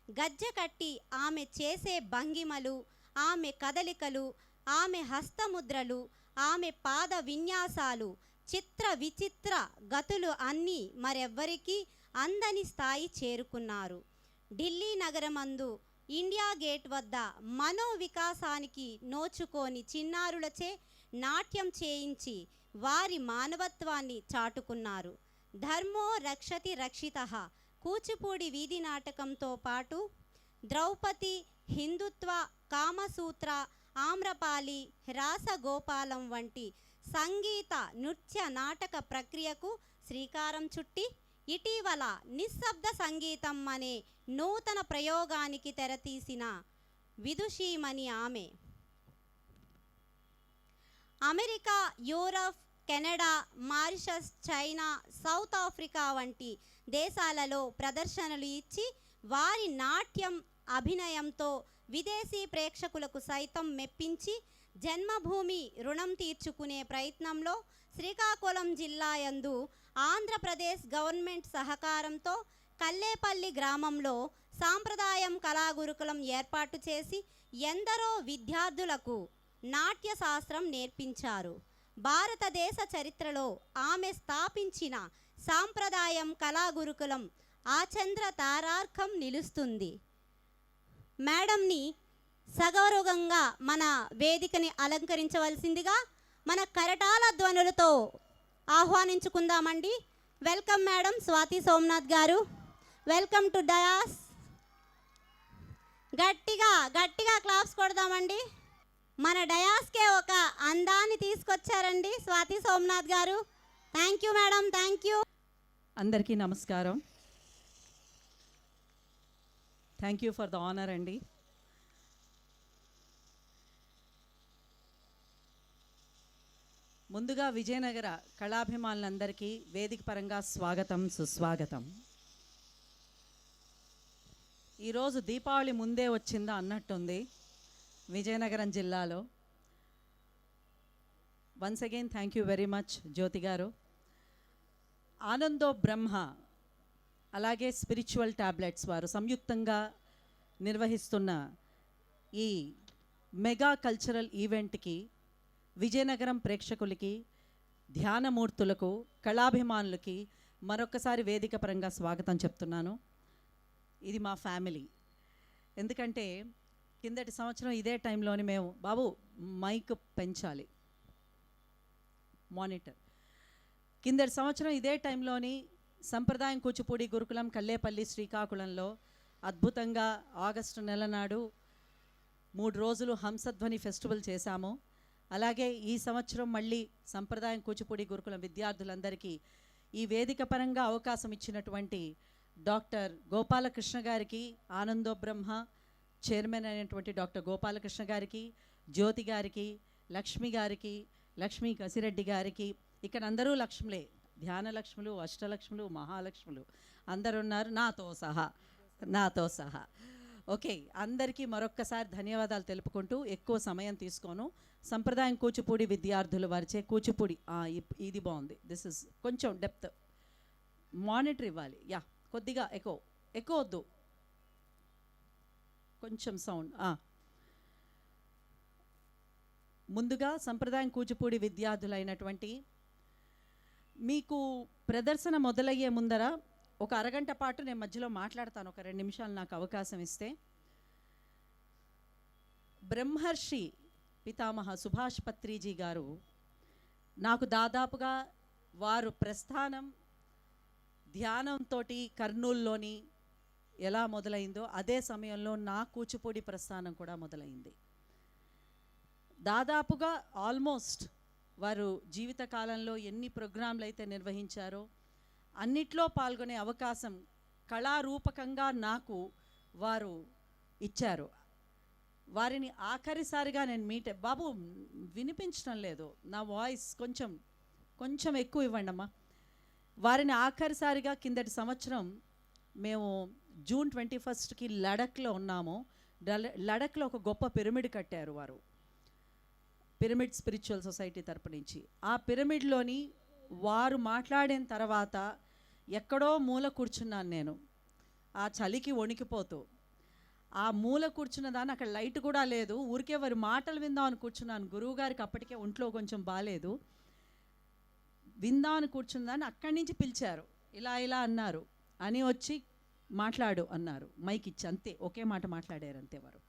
Speaker 8: గజ్జె కట్టి ఆమె చేసే భంగిమలు, ఆమె కదలికలు, ఆమె హస్తముద్రలు, ఆమె పాద విన్యాసాలు, చిత్ర విచిత్ర గతులు అన్నీ మరెవ్వరికీ అందని స్థాయి చేరుకున్నారు. ఢిల్లీ నగరమందు ఇండియా గేట్ వద్ద మనో వికాసానికి నోచుకోని చిన్నారులచే నాట్యం చేయించి వారి మానవత్వాన్ని చాటుకున్నారు. ధర్మో రక్షతి రక్షితః కూచిపూడి వీధి నాటకంతో పాటు ద్రౌపది, హిందుత్వ, కామసూత్ర, ఆమ్రపాలి, రాసగోపాలం వంటి సంగీత నృత్య నాటక ప్రక్రియకు శ్రీకారం చుట్టి ఇటీవల నిశ్శబ్ద సంగీతం అనే నూతన ప్రయోగానికి తెరతీసిన విదుషీమణి ఆమె. America, Europe, Canada, Mauritius, China, south Africa వంటి దేశాలలో ప్రదర్శనలు ఇచ్చి వారి నాట్యం అభినయంతో విదేశీ ప్రేక్షకులకు సైతం మెప్పించి జన్మభూమి రుణం తీర్చుకునే ప్రయత్నంలో శ్రీకాకుళం జిల్లా యందు ఆంధ్రప్రదేశ్ గవర్నమెంట్ సహకారంతో కల్లేపల్లి గ్రామంలో సాంప్రదాయం కళాగురుకులం ఏర్పాటు చేసి ఎందరో విద్యార్థులకు నాట్య శాస్త్రం నేర్పించారు. భారతదేశ చరిత్రలో ఆమె స్థాపించిన సాంప్రదాయం కళాగురుకులం ఆచంద్ర తారార్కం నిలుస్తుంది. మేడంని సగౌరవంగా మన వేదికని అలంకరించవలసిందిగా మన కరటాల ధ్వనులతో ఆహ్వానించుకుందామండి. వెల్కమ్ మేడం స్వాతి సోమనాథ్ గారు, వెల్కమ్ టు డయాస్. గట్టిగా క్లాప్స్ కొడదామండి. మన డయాస్కే ఒక అందాన్ని తీసుకొచ్చారండి స్వాతి సోమనాథ్ గారు. Thank you madam, thank you.
Speaker 9: అందరికీ నమస్కారం. Thank you for the honour అండి. ముందుగా విజయనగర కళాభిమానులందరికీ వేదిక పరంగా స్వాగతం, సుస్వాగతం. ఈరోజు దీపావళి ముందే వచ్చిందా అన్నట్టుంది విజయనగరం జిల్లాలో. Once again thank you very much Jyoti garu. Anando బ్రహ్మ అలాగే స్పిరిచువల్ టాబ్లెట్స్ వారు సంయుక్తంగా నిర్వహిస్తున్న ఈ మెగా కల్చరల్ ఈవెంట్కి విజయనగరం ప్రేక్షకులకి, ధ్యానమూర్తులకు, కళాభిమానులకి మరొకసారి వేదిక పరంగా స్వాగతం చెప్తున్నాను. ఇది మా ఫ్యామిలీ. ఎందుకంటే కిందటి సంవత్సరం ఇదే టైంలోని మేము బాబు మైక్ పెంచాలి, మానిటర్. కిందటి సంవత్సరం ఇదే టైంలోని సంప్రదాయం కూచిపూడి గురుకులం కల్లేపల్లి శ్రీకాకుళంలో అద్భుతంగా ఆగస్టు నెల నాడు 3 రోజులు హంసధ్వని ఫెస్టివల్ చేశాము. అలాగే ఈ సంవత్సరం మళ్ళీ సంప్రదాయం కూచిపూడి గురుకులం విద్యార్థులందరికీ ఈ వేదిక పరంగా అవకాశం ఇచ్చినటువంటి డాక్టర్ గోపాలకృష్ణ గారికి, ఆనందో బ్రహ్మ చైర్మన్ అయినటువంటి డాక్టర్ గోపాలకృష్ణ గారికి, జ్యోతి గారికి, లక్ష్మి గారికి, లక్ష్మీ కసిరెడ్డి గారికి, ఇక్కడ అందరూ లక్ష్ములే, ధ్యాన లక్ష్ములు, అష్టలక్ష్ములు, మహాలక్ష్ములు అందరు ఉన్నారు, నాతో సహా. ఓకే, అందరికీ మరొక్కసారి ధన్యవాదాలు తెలుపుకుంటూ ఎక్కువ సమయం తీసుకోను. సంప్రదాయం కూచిపూడి విద్యార్థులు వారిచే కూచిపూడి ఇది బాగుంది, దిస్ ఇస్ కొంచెం డెప్త్ మానిటర్ ఇవ్వాలి. యా, కొద్దిగా ఎక్కువ వద్దు, కొంచెం సౌండ్. ముందుగా సంప్రదాయం కూచిపూడి విద్యార్థులైనటువంటి మీకు ప్రదర్శన మొదలయ్యే ముందర ఒక అరగంట పాటు నేను మధ్యలో మాట్లాడతాను, ఒక 2 నిమిషాలు నాకు అవకాశం ఇస్తే. బ్రహ్మర్షి పితామహ సుభాష్ పత్రిజీ గారు నాకు దాదాపుగా వారు ప్రస్థానం ధ్యానంతో కర్నూలులోని ఎలా మొదలైందో అదే సమయంలో నా కూచిపూడి ప్రస్థానం కూడా మొదలైంది. దాదాపుగా ఆల్మోస్ట్ వారు జీవితకాలంలో ఎన్ని ప్రోగ్రాంలు అయితే నిర్వహించారో అన్నిట్లో పాల్గొనే అవకాశం కళారూపకంగా నాకు వారు ఇచ్చారు. వారిని ఆఖరిసారిగా నేను బాబు వినిపించడం లేదు, నా వాయిస్ కొంచెం ఎక్కువ ఇవ్వండి అమ్మా. వారిని ఆఖరిసారిగా కిందటి సంవత్సరం మేము జూన్ 21కి లడఖ్లో ఉన్నాము. లడఖ్లో ఒక గొప్ప పిరమిడ్ కట్టారు వారు, పిరమిడ్ స్పిరిచువల్ సొసైటీ తరపు నుంచి. ఆ పిరమిడ్లోని వారు మాట్లాడిన తర్వాత ఎక్కడో మూల కూర్చున్నాను నేను, ఆ చలికి వణికిపోతూ. ఆ మూల కూర్చున్న దాన్ని, అక్కడ లైట్ కూడా లేదు, ఊరికే వారి మాటలు విందామని కూర్చున్నాను. గురువుగారికి అప్పటికే ఒంట్లో కొంచెం బాగాలేదు, విందామని కూర్చున్న దాన్ని అక్కడి నుంచి పిలిచారు, ఇలా అన్నారు అని వచ్చి మాట్లాడు అన్నారు, మైక్ ఇచ్చి. అంతే, ఒకే మాట మాట్లాడారు అంతే వారు.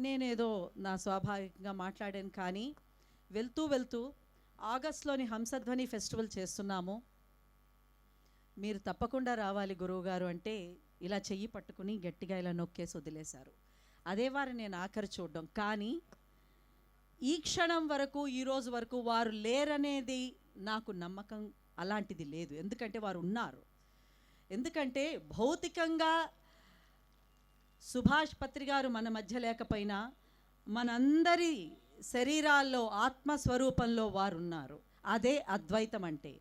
Speaker 9: నేనేదో నా స్వాభావికంగా మాట్లాడాను. కానీ వెళ్తూ ఆగస్టులోని హంసధ్వని ఫెస్టివల్ చేస్తున్నాము, మీరు తప్పకుండా రావాలి గురువుగారు అంటే ఇలా చెయ్యి పట్టుకుని గట్టిగా ఇలా నొక్కేసి వదిలేశారు. అదే వారు నేను ఆఖరి చూడడం. కానీ ఈ క్షణం వరకు, ఈ రోజు వరకు వారు లేరనేది నాకు నమ్మకం అలాంటిది లేదు. ఎందుకంటే వారు ఉన్నారు. ఎందుకంటే భౌతికంగా సుభాష్ పత్రి గారు మన మధ్య లేకపోయినా మనందరి శరీరాల్లో ఆత్మస్వరూపంలో వారు ఉన్నారు. అదే అద్వైతం అంటే.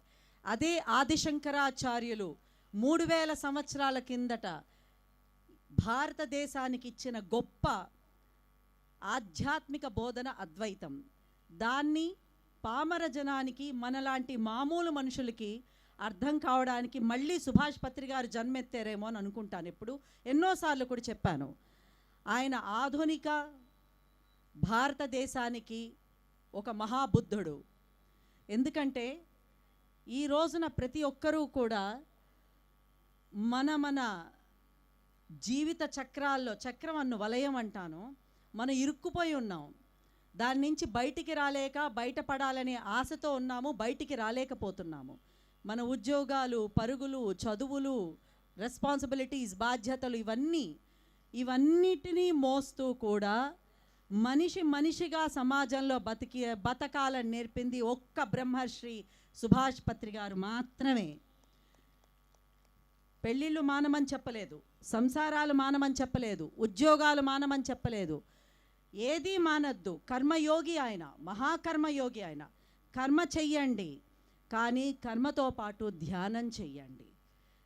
Speaker 9: అదే ఆదిశంకరాచార్యులు 3000 సంవత్సరాల కిందట భారతదేశానికి ఇచ్చిన గొప్ప ఆధ్యాత్మిక బోధన అద్వైతం. దాన్ని పామర జనానికి, మనలాంటి మామూలు మనుషులకి అర్థం కావడానికి మళ్ళీ సుభాష్ పత్రి గారు జన్మెత్తారేమో అని అనుకుంటాను. ఇప్పుడు ఎన్నోసార్లు కూడా చెప్పాను, ఆయన ఆధునిక భారతదేశానికి ఒక మహాబుద్ధుడు. ఎందుకంటే ఈ రోజున ప్రతి ఒక్కరూ కూడా మన జీవిత చక్రాల్లో, చక్రం అన్ను వలయం అంటాను, మనం ఇరుక్కుపోయి ఉన్నాం. దాని నుంచి బయటికి రాలేక, బయటపడాలనే ఆశతో ఉన్నాము, బయటికి రాలేకపోతున్నాము. మన ఉద్యోగాలు, పరుగులు, చదువులు, రెస్పాన్సిబిలిటీస్, బాధ్యతలు, ఇవన్నిటినీ మోస్తూ కూడా మనిషిగా సమాజంలో బతకాలని నేర్పింది ఒక్క బ్రహ్మర్షి సుభాష్ పత్రి గారు మాత్రమే. పెళ్ళిళ్ళు మానమని చెప్పలేదు, సంసారాలు మానమని చెప్పలేదు, ఉద్యోగాలు మానమని చెప్పలేదు, ఏదీ మానద్దు. కర్మయోగి ఆయన, మహాకర్మయోగి ఆయన. కర్మ చెయ్యండి, కానీ కర్మతో పాటు ధ్యానం చెయ్యండి.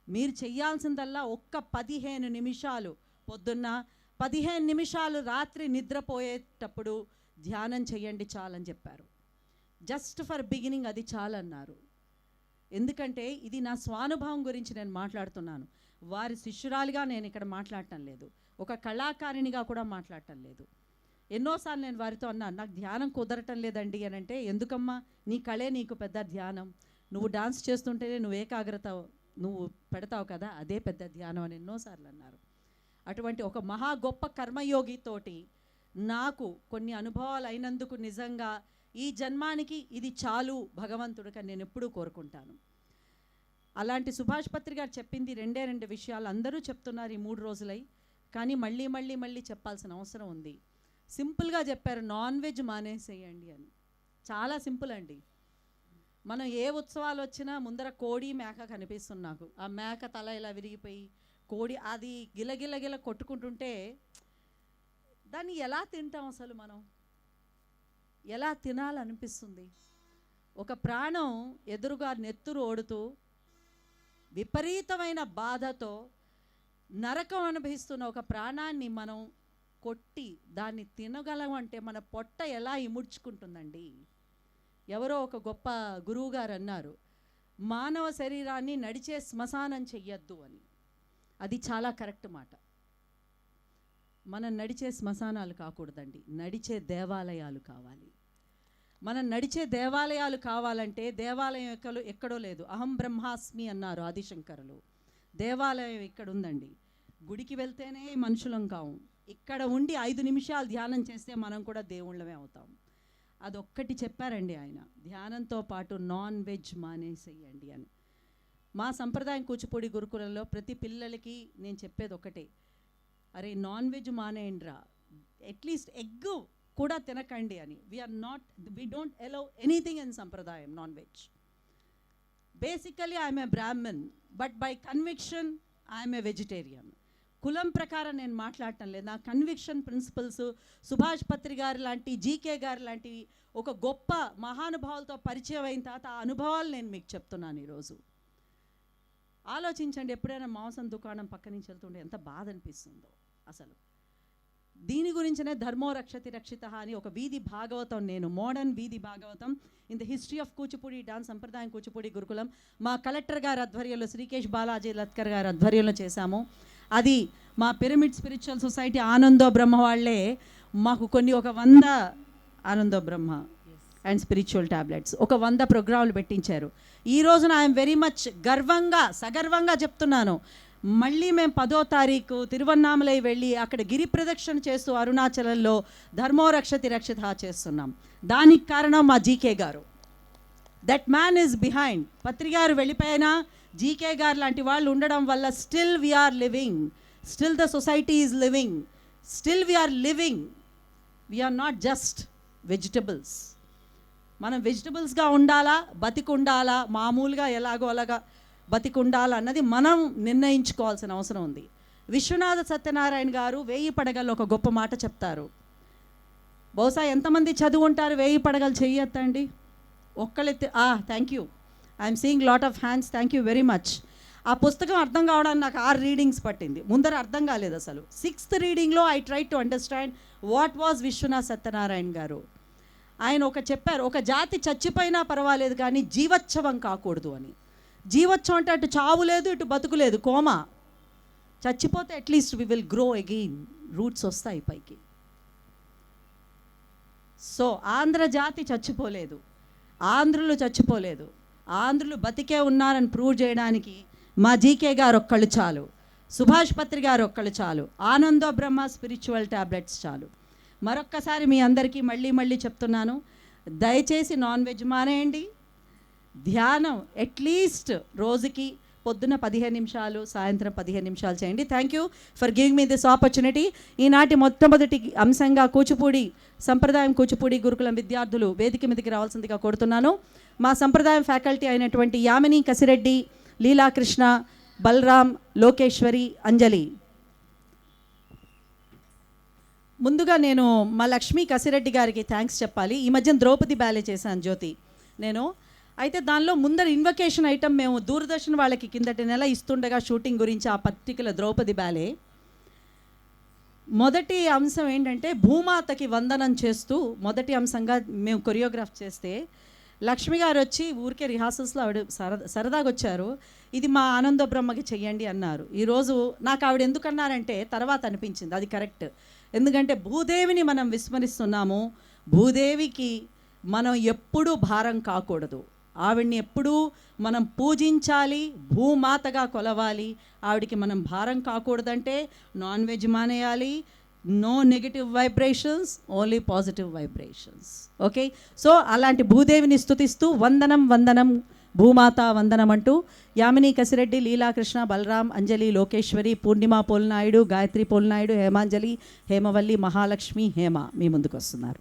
Speaker 9: మీరు చెయ్యాల్సిందల్లా ఒక్క 15 నిమిషాలు పొద్దున్న, 15 నిమిషాలు రాత్రి నిద్రపోయేటప్పుడు ధ్యానం చెయ్యండి చాలని చెప్పారు. జస్ట్ ఫర్ బిగినింగ్ అది చాలన్నారు. ఎందుకంటే ఇది నా స్వానుభవం గురించి నేను మాట్లాడుతున్నాను. వారి శిష్యురాలిగా నేను ఇక్కడ మాట్లాడటం లేదు, ఒక కళాకారిణిగా కూడా మాట్లాడటం లేదు. ఎన్నోసార్లు నేను వారితో అన్నాను, నాకు ధ్యానం కుదరటం లేదండి అని అంటే, ఎందుకమ్మా, నీ కళే నీకు పెద్ద ధ్యానం, నువ్వు డాన్స్ చేస్తుంటేనే నువ్వు ఏకాగ్రత నువ్వు పెడతావు కదా, అదే పెద్ద ధ్యానం అని ఎన్నోసార్లు అన్నారు. అటువంటి ఒక మహా గొప్ప కర్మయోగితోటి నాకు కొన్ని అనుభవాలు అయినందుకు నిజంగా ఈ జన్మానికి ఇది చాలు భగవంతుడికి నేను ఎప్పుడూ కోరుకుంటాను. అలాంటి సుభాష్ పత్రి గారు చెప్పింది రెండు విషయాలు అందరూ చెప్తున్నారు ఈ 3 రోజులై, కానీ మళ్ళీ చెప్పాల్సిన అవసరం ఉంది. సింపుల్గా చెప్పారు, నాన్ వెజ్ మానేసేయండి అని. చాలా సింపుల్ అండి. మనం ఏ ఉత్సవాలు వచ్చినా ముందర కోడి మేక కనిపిస్తుంది నాకు. ఆ మేక తల ఇలా విరిగిపోయి కోడి అది గిలగిల కొట్టుకుంటుంటే దాన్ని ఎలా తింటాం అసలు? మనం ఎలా తినాలనిపిస్తుంది? ఒక ప్రాణం ఎదురుగా నెత్తురు ఓడుతూ విపరీతమైన బాధతో నరకం అనుభవిస్తున్న ఒక ప్రాణాన్ని మనం కొట్టి దాన్ని తినగలం అంటే మన పొట్ట ఎలా ఇముడ్చుకుంటుందండి? ఎవరో ఒక గొప్ప గురువుగారు అన్నారు, మానవ శరీరాన్ని నడిచే శ్మశానం చెయ్యొద్దు అని. అది చాలా కరెక్ట్ మాట. మనం నడిచే శ్మశానాలు కాకూడదండి, నడిచే దేవాలయాలు కావాలి. మనం నడిచే దేవాలయాలు కావాలంటే దేవాలయం ఎక్కడో లేదు. అహం బ్రహ్మాస్మి అన్నారు ఆదిశంకరులు. దేవాలయం ఇక్కడ ఉందండి. గుడికి వెళ్తేనే మనుషులం కావు, ఇక్కడ ఉండి 5 నిమిషాలు ధ్యానం చేస్తే మనం కూడా దేవుళ్ళమే అవుతాం. అదొక్కటి చెప్పారండి ఆయన. ధ్యానంతో పాటు నాన్ వెజ్ మానేసేయండి అని. మా సంప్రదాయం కూచిపూడి గురుకులంలో ప్రతి పిల్లలకి నేను చెప్పేది ఒకటే, అరే నాన్ వెజ్ మానేయండిరా, అట్లీస్ట్ ఎగ్ కూడా తినకండి అని. We don't allow anything in సంప్రదాయం non veg. Basically I'm a Brahmin, but by conviction I'm a vegetarian. కులం ప్రకారం నేను మాట్లాడటం లేదు, నా కన్విక్షన్ ప్రిన్సిపల్స్. సుభాష్ పత్రి గారు లాంటి, జీకే గారు లాంటి ఒక గొప్ప మహానుభావులతో పరిచయం అయిన తర్వాత ఆ అనుభవాలు నేను మీకు చెప్తున్నాను ఈరోజు. ఆలోచించండి, ఎప్పుడైనా మాంసం దుకాణం పక్క నుంచి వెళ్తుంటే ఎంత బాధ అనిపిస్తుందో అసలు. దీని గురించనే ధర్మో రక్షతి రక్షిత అని ఒక వీధి భాగవతం, నేను మోడర్న్ వీధి Bhagavatam in the history of Kuchipudi dance, సంప్రదాయం కూచిపూడి గురుకులం మా కలెక్టర్ గారి ఆధ్వర్యంలో, శ్రీకేష్ బాలాజీ లత్కర్ గారి ఆధ్వర్యంలో చేశాము. అది మా పిరమిడ్ స్పిరిచువల్ సొసైటీ ఆనందో బ్రహ్మ వాళ్ళే మాకు కొన్ని ఒక 100 ఆనందో బ్రహ్మ అండ్ స్పిరిచువల్ టాబ్లెట్స్ ఒక 100 ప్రోగ్రాంలు పెట్టించారు. ఈ రోజున ఐఎమ్ వెరీ మచ్ సగర్వంగా చెప్తున్నాను, మళ్ళీ మేము 10వ తారీఖు తిరువన్నామలై వెళ్ళి అక్కడ గిరి ప్రదక్షిణ చేస్తూ అరుణాచలంలో ధర్మో రక్షతి రక్షిత చేస్తున్నాం. దానికి కారణం మా GK garu. That man is behind. Patri garu వెళ్ళిపోయినా జీకే గారు లాంటి వాళ్ళు ఉండడం వల్ల still we are living, still the society is living, still we are living. We are not just vegetables. మనం వెజిటబుల్స్గా ఉండాలా, బతికుండాలా, మామూలుగా ఎలాగో అలాగా బతికుండాలా అన్నది మనం నిర్ణయించుకోవాల్సిన అవసరం ఉంది. విశ్వనాథ సత్యనారాయణ గారు 1000 పడగల్లో ఒక గొప్ప మాట చెప్తారు. బహుశా ఎంతమంది చదువు ఉంటారు 1000 పడగలు చెయ్యొద్దండి? ఒక్కళ్ళెత్తి thank you, I'm seeing lot of hands, thank you very much. ఆ పుస్తకం అర్థం కావడానికి నాకు 6 రీడింగ్స్ పట్టింది. ముందర అర్థం కాలేదు అసలు. 6th రీడింగ్లో I try to understand what was Viswanath Satyanarayana garu. ఆయన చెప్పారు, ఒక జాతి చచ్చిపోయినా పర్వాలేదు కానీ జీవోత్సవం కాకూడదు అని. జీవోత్సవం అంటే అటు చావు లేదు, ఇటు బతుకు లేదు, కోమా. చచ్చిపోతే at least we will grow again, roots వస్తాయి పైకి. సో ఆంధ్ర జాతి చచ్చిపోలేదు, ఆంధ్రులు చచ్చిపోలేదు, ఆంధ్రులు బతికే ఉన్నారని ప్రూవ్ చేయడానికి మా జీకే గారు ఒక్కళ్ళు చాలు, సుభాష్ పత్రి గారు ఒక్కళ్ళు చాలు, ఆనందో బ్రహ్మ స్పిరిచువల్ టాబ్లెట్స్ చాలు. మరొక్కసారి మీ అందరికీ మళ్ళీ చెప్తున్నాను, దయచేసి నాన్ వెజ్ మానేయండి. ధ్యానం అట్లీస్ట్ రోజుకి పొద్దున్న 15 నిమిషాలు, సాయంత్రం 15 నిమిషాలు చేయండి. Thank you for giving me this opportunity. ఈనాటి మొట్టమొదటి అంశంగా కూచిపూడి సంప్రదాయం కూచిపూడి గురుకులం విద్యార్థులు వేదిక మీదకి రావాల్సిందిగా కోరుతున్నాను. మా సంప్రదాయం ఫ్యాకల్టీ అయినటువంటి యామిని కసిరెడ్డి, లీలాకృష్ణ, బలరాం, లోకేశ్వరి, అంజలి. ముందుగా నేను మా లక్ష్మీ కసిరెడ్డి గారికి థ్యాంక్స్ చెప్పాలి. ఈ మధ్యన ద్రౌపది బ్యాలే చేశాను జ్యోతి నేను. అయితే దానిలో ముందర ఇన్వకేషన్ ఐటమ్ మేము దూరదర్శన్ వాళ్ళకి కిందటి నెల ఇస్తుండగా షూటింగ్ గురించి ఆ పర్టికులర్ ద్రౌపది బ్యాలే. మొదటి అంశం ఏంటంటే భూమాతకి వందనం చేస్తూ మొదటి అంశంగా మేము కొరియోగ్రాఫ్ చేస్తే లక్ష్మి గారు వచ్చి ఊరికే రిహార్సల్స్లో ఆవిడ సరదాగా వచ్చారు, ఇది మా ఆనంద బ్రహ్మకి చెయ్యండి అన్నారు. ఈరోజు నాకు ఆవిడ ఎందుకు అన్నారంటే తర్వాత అనిపించింది అది కరెక్ట్. ఎందుకంటే భూదేవిని మనం విస్మరిస్తున్నాము, భూదేవికి మనం ఎప్పుడూ భారం కాకూడదు, ఆవిడ్ని ఎప్పుడూ మనం పూజించాలి, భూమాతగా కొలవాలి. ఆవిడికి మనం భారం కాకూడదంటే నాన్ వెజ్ మానేయాలి, no negative vibrations, only positive vibrations. Okay, so అలాంటి భూదేవిని స్తుతిస్తూ వందనం వందనం భూమాత వందనం అంటూ యామిని కసిరెడ్డి, లీలాకృష్ణ, బలరాం, అంజలి, లోకేశ్వరి, పూర్ణిమ పోల్నాయుడు, గాయత్రి పోల్నాయుడు, హేమాంజలి, హేమవల్లి, మహాలక్ష్మి, హేమ మీ ముందుకు వస్తున్నారు.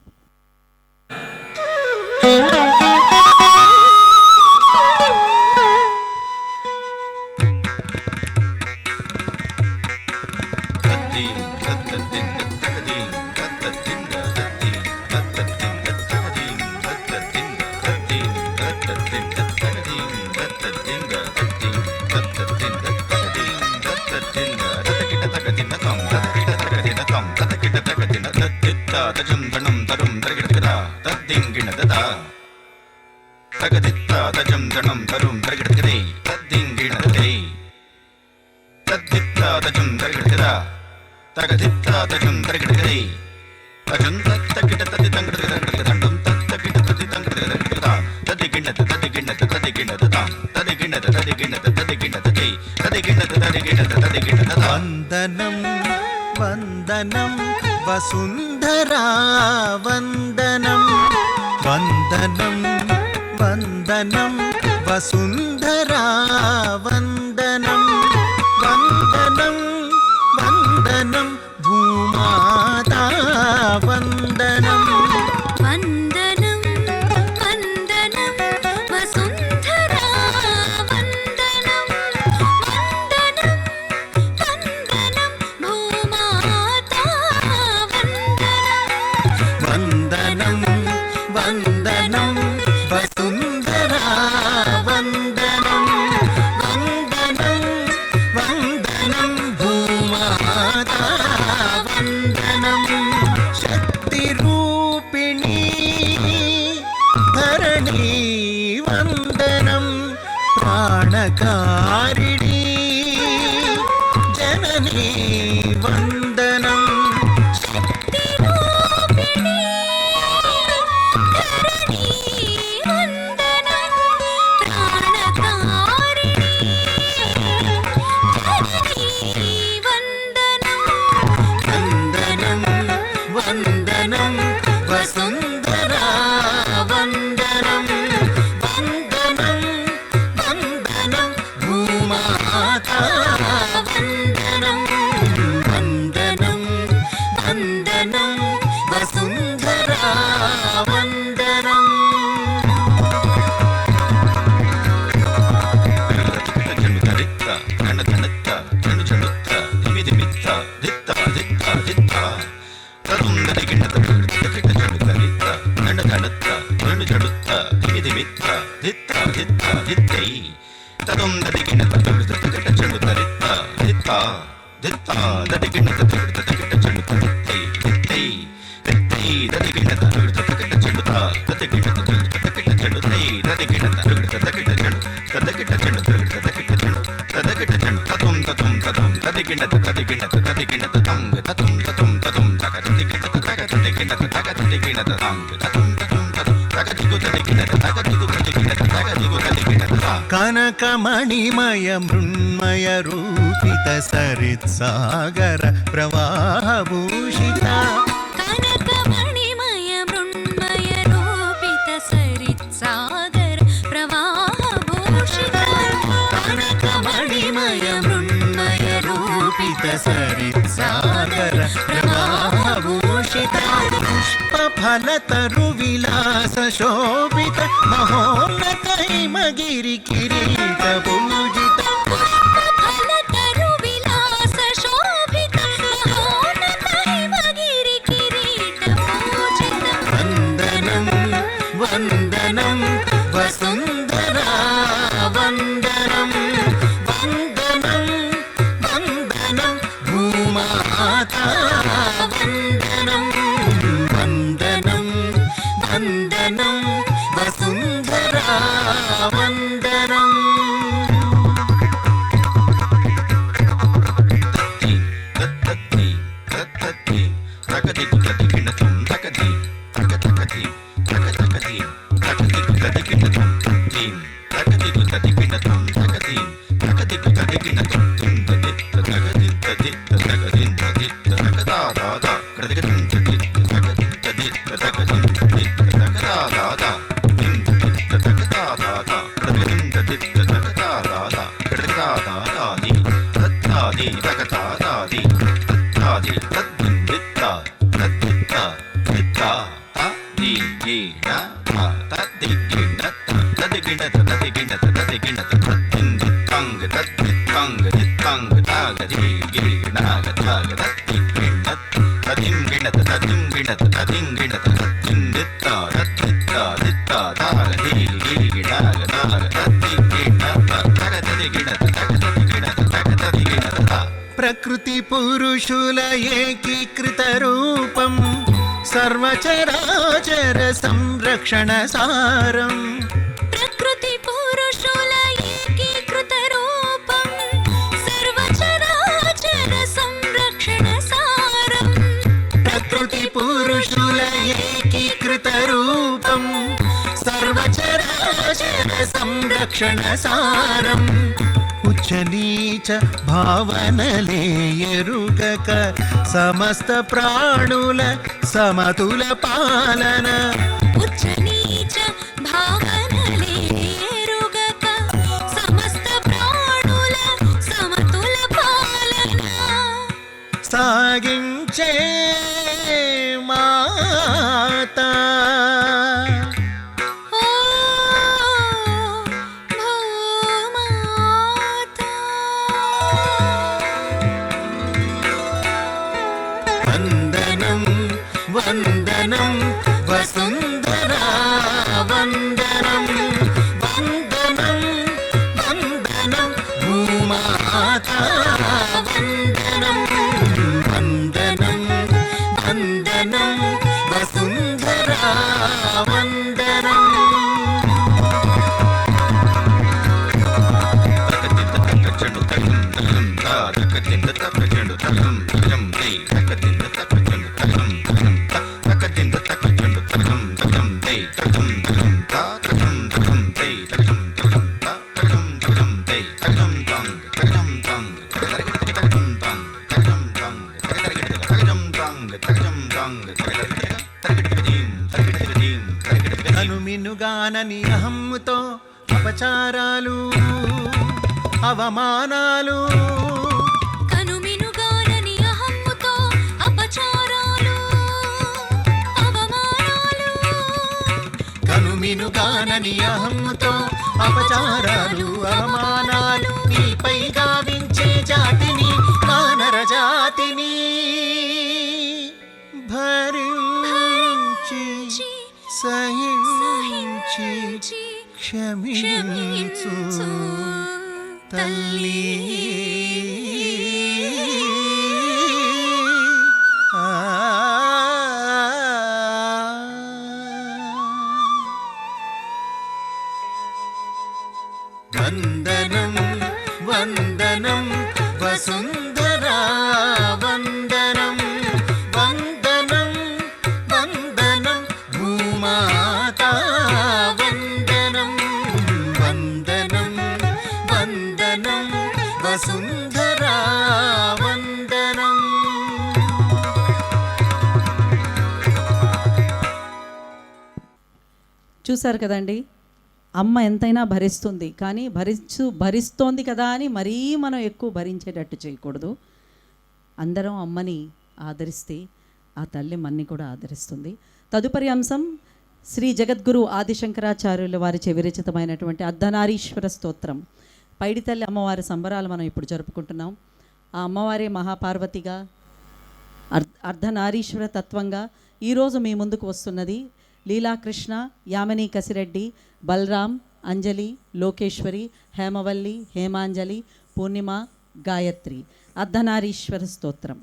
Speaker 10: వందనం వందనం వసుంధరా వందనం, వందనం వందనం వసుంధరా వందనం, వందనం వందనం భూమాతా వందనం,
Speaker 4: వందనం వందనం వసుంధరా వందనం, వందనం వందనం భూమాతా వందనం,
Speaker 10: వందనం వందనం వసుంధరా వందనం, వందనం వందనం భూమాతా వందనం. శక్తి రూపిణి ధరణి వందనం, ప్రాణకారిణి జనని వందనం, వందనం వందనం వసుంధరా వందనం, వందనం వందనం భూమాతా వందనం, వందనం వందనం వసుంధరా వందనం. కనకమణిమయ మృణ్మయ రూపిత సరిత్సాగర ప్రవాహభూషిత,
Speaker 4: కనకమణిమయ మృణ్మయ రూపిత సరిత్సాగర ప్రవాహభూషిత,
Speaker 10: కనకమణిమయ మృణ్మయ రూపిత సరిత్సాగర ప్రవాహభూషిత, పుష్పఫలతరు విలాస శోభిత మహోన్నత హిమగిరి కిరీట పూజిత,
Speaker 4: పుష్పఫలతరు విలాస శోభిత మహోన్నత హిమగిరి కిరీట పూజిత,
Speaker 10: వందనం వందనం వసుంధరా వందనం, వందనం వందనం భూమాతా వందనం, వందనం వందనం వసుంధరా తాది తగతా తాది తాది తద్దిత్తా తద్దిత్తా దిత్తా తాది గిణ తద్ది గిణ తద్దిగిణ తద్దిగిణ తద్దిగిణ తద్దిత్తంగ తద్దిత్తంగ దిత్తంగ తాగది గిణ తాగ తద్దిగిణ తదింగిణ తదింగిణ తదింగిణ తద్దిత్తా తద్దిత్తా దిత్తా తాగది గిణ తాగ తద్దిగిణ తగదిగిణ తగదిగిణ తగదిగిణ ప్రకృతి పురుషుల ఏకీకృత రూపం సర్వచరాచర సంరక్షణ సారం
Speaker 4: ప్రకృతి పురుషుల ఏకీకృత రూపం సర్వచరాచర సంరక్షణ సారం
Speaker 10: ప్రకృతి పురుషుల ఏకీకృత రూపం సర్వచరాచర సంరక్షణ సారం ఉచ్చ నీచ భావనలే ఎరుగక సమస్త ప్రాణుల సమతుల పాలన
Speaker 4: ఉచ్చ నీచ భావనలే ఎరుగక సమస్త ప్రాణుల సమతుల పాలన
Speaker 10: సాగించే మాతా వందనం వందనం వసుంధరా వందనం వందనం వందనం భూమాతా వందనం వందనం వందనం వసుంధరా వందనం కనుమినుగానని అహమ్ముతో అపచారాలు అవమానాలు
Speaker 4: కనుమినుగానని అహమ్ముతో అపచారాలు అవమానాలు
Speaker 10: కనుమినుగానని అహమ్ముతో అపచారాలు అవమానాలు నీపై గావించే జాతిని వానర జాతిని భరించి సహించి క్షమించు తల్లి వందనం వందనం వసుంధరా వందనం వందనం వందనం భూమాతా వందనం వందనం వందనం వసుంధరా వందనం
Speaker 9: చూశారు కదండి, అమ్మ ఎంతైనా భరిస్తుంది, కానీ భరిస్తోంది కదా అని మరీ మనం ఎక్కువ భరించేటట్టు చేయకూడదు. అందరం అమ్మని ఆదరిస్తే ఆ తల్లి మన్ని కూడా ఆదరిస్తుంది. తదుపరి అంశం శ్రీ జగద్గురు ఆదిశంకరాచార్యుల వారి విరచితమైనటువంటి అర్ధనారీశ్వర స్తోత్రం. పైడితల్లి అమ్మవారి సంబరాలు మనం ఇప్పుడు జరుపుకుంటున్నాం. ఆ అమ్మవారి మహాపార్వతిగా అర్ధనారీశ్వర తత్వంగా ఈరోజు మీ ముందుకు వస్తున్నది లీలాకృష్ణ, యామిని కసిరెడ్డి, బలరాం, అంజలి, లోకేశ్వరి, హేమవల్లి, హేమాంజలి, పూర్ణిమ, గాయత్రి. అర్ధనారీశ్వర స్తోత్రం.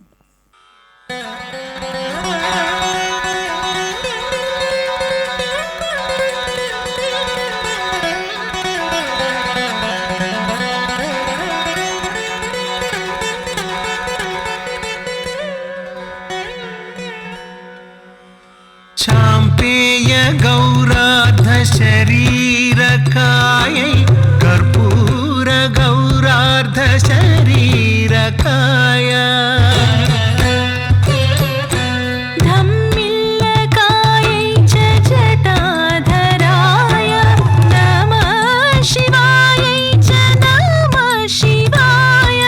Speaker 10: చాంపేయ గౌరార్ధ శరీరకాయై కర్పూర గౌరార్ధ శరీరకాయ
Speaker 4: धम्मिल्लकायै च जटाधराय नमः शिवायै च नमः शिवाय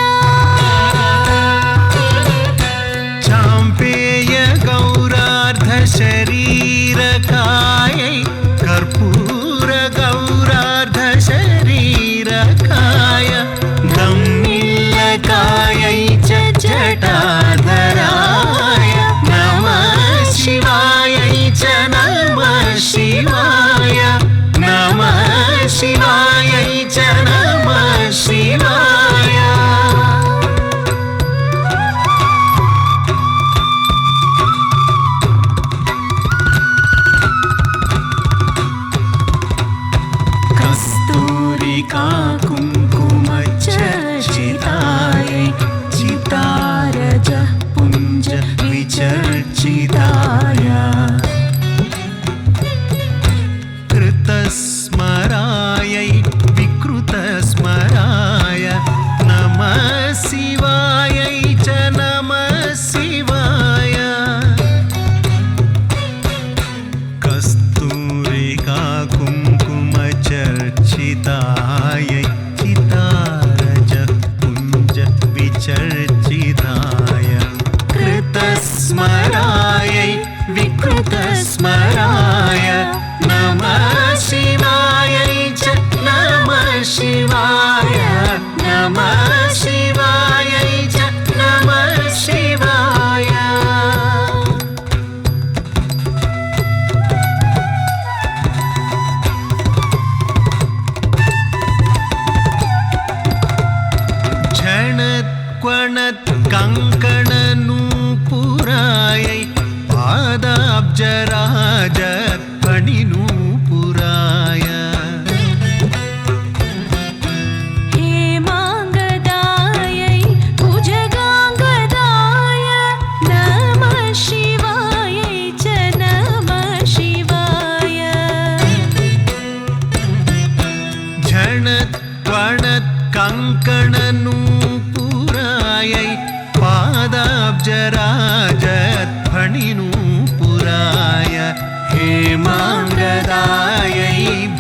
Speaker 10: चर्चिताय कृतस्मरायै विकृतस्मराय नमः शिवायै च नमः शिवाय नमः शिवायै च नमः शिवाय झणत्क्वणत् कङ्कणनूपुरायै पादाब्जराजत्फणिनूपुराय
Speaker 4: हेमाङ्गदायै भुजगाङ्गदाय नमः शिवायै च नमः शिवाय
Speaker 10: झणत्क्वणत् कङ्कणनूपुरायै पादाब्जराजत्फणिनूपुराय हेमाङ्गदायै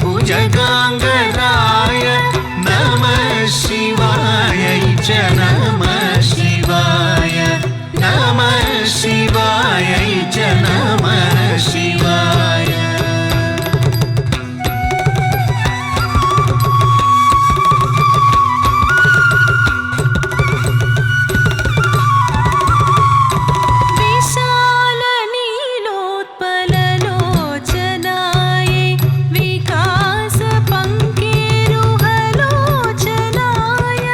Speaker 10: भुजगाङ्गदाय नमः शिवायै च नमः शिवाय नमः शिवायै च नमः शिवाय
Speaker 4: विशालनीलोत्पललोचनायै विकासपङ्केरुहलोचनाय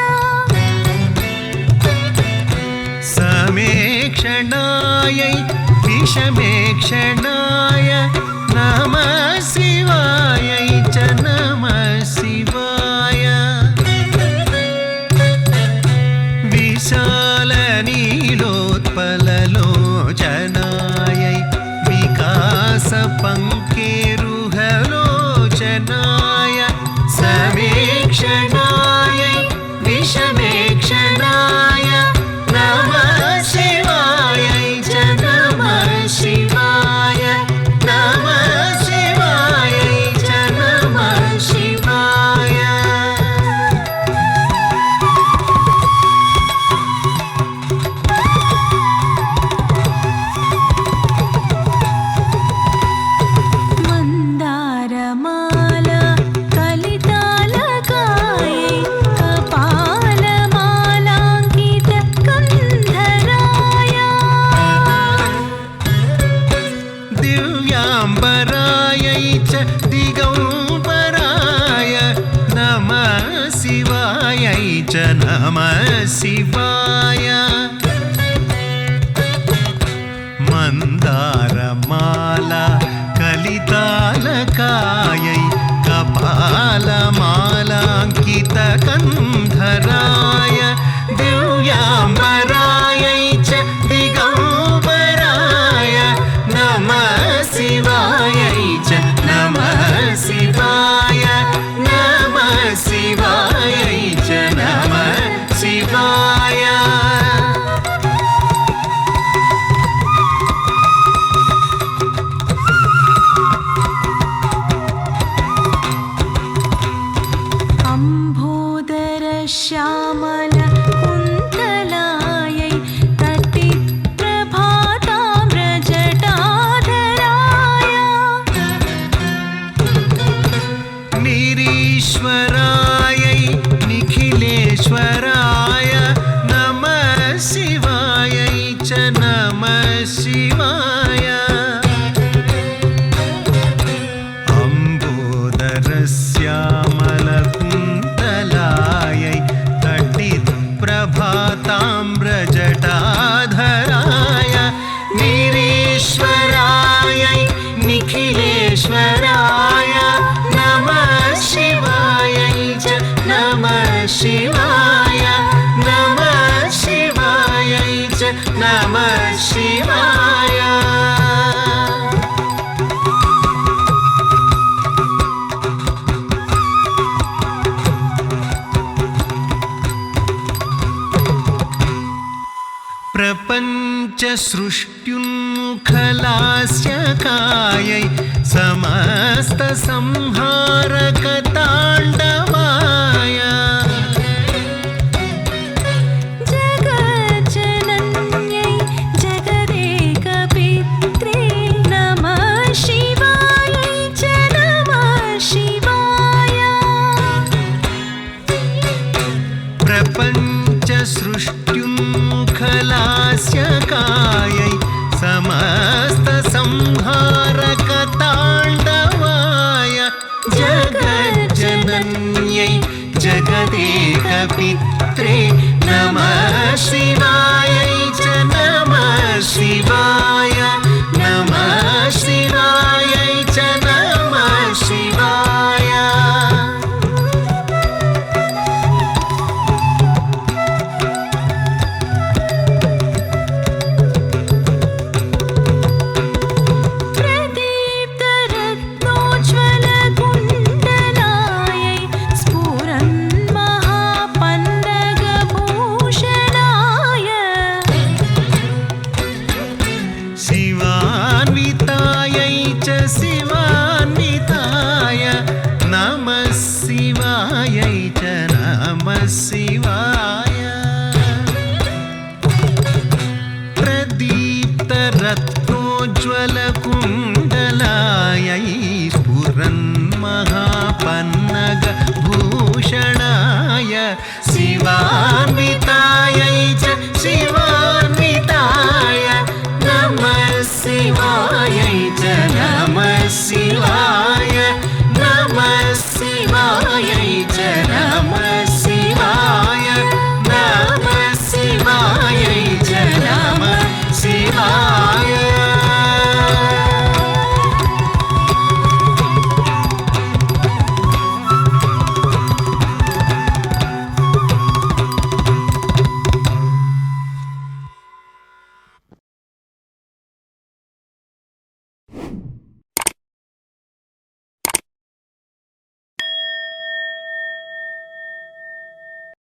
Speaker 10: समेक्षणायै विषमेक्षणाय नमः शिवायै च नमः शिवाय विशालनीलोत्पललोचनायै विकासपङ्केरुहलोचनाय समेक्षणायै विषमेक्षणाय नमः शिवायै च नमः शिवाय नमः शिवायै च नमः शिवाय
Speaker 4: मन्दारमाला कलितालकायै कपालमालाङ्कितकन्धराय
Speaker 10: दिव्याम्बरायै च दिगम्बराय नमः शिवायै च नमः शिवाय मन्दारमाला कलितालकायै कपालमालाङ्कितकन्धराय दिव्याम्बरायै च दिगम्बराय नमः शिवायै च नमः शिवाय नमः शिवायै च नमः शिवाय
Speaker 4: अम्भोदरश्यामल कुन्तलायै तटिप्रभाताम्रजटाधराय
Speaker 10: निरीश्वरायै निखिलेश्वराय नमः शिवायै च नमः शिवाय अम्बोदरश्यामलकुन्तलायै तटिप्रभाताम्रजटाधराय निरीश्वरायै निखिलेश्वराय नमः शिवायै च नमः शिवाय नमः शिवायै च नमः शिवाय प्रपञ्चसृष्ट्युन्मुखलास्यकायै समस्तसंहारकताण्डवाय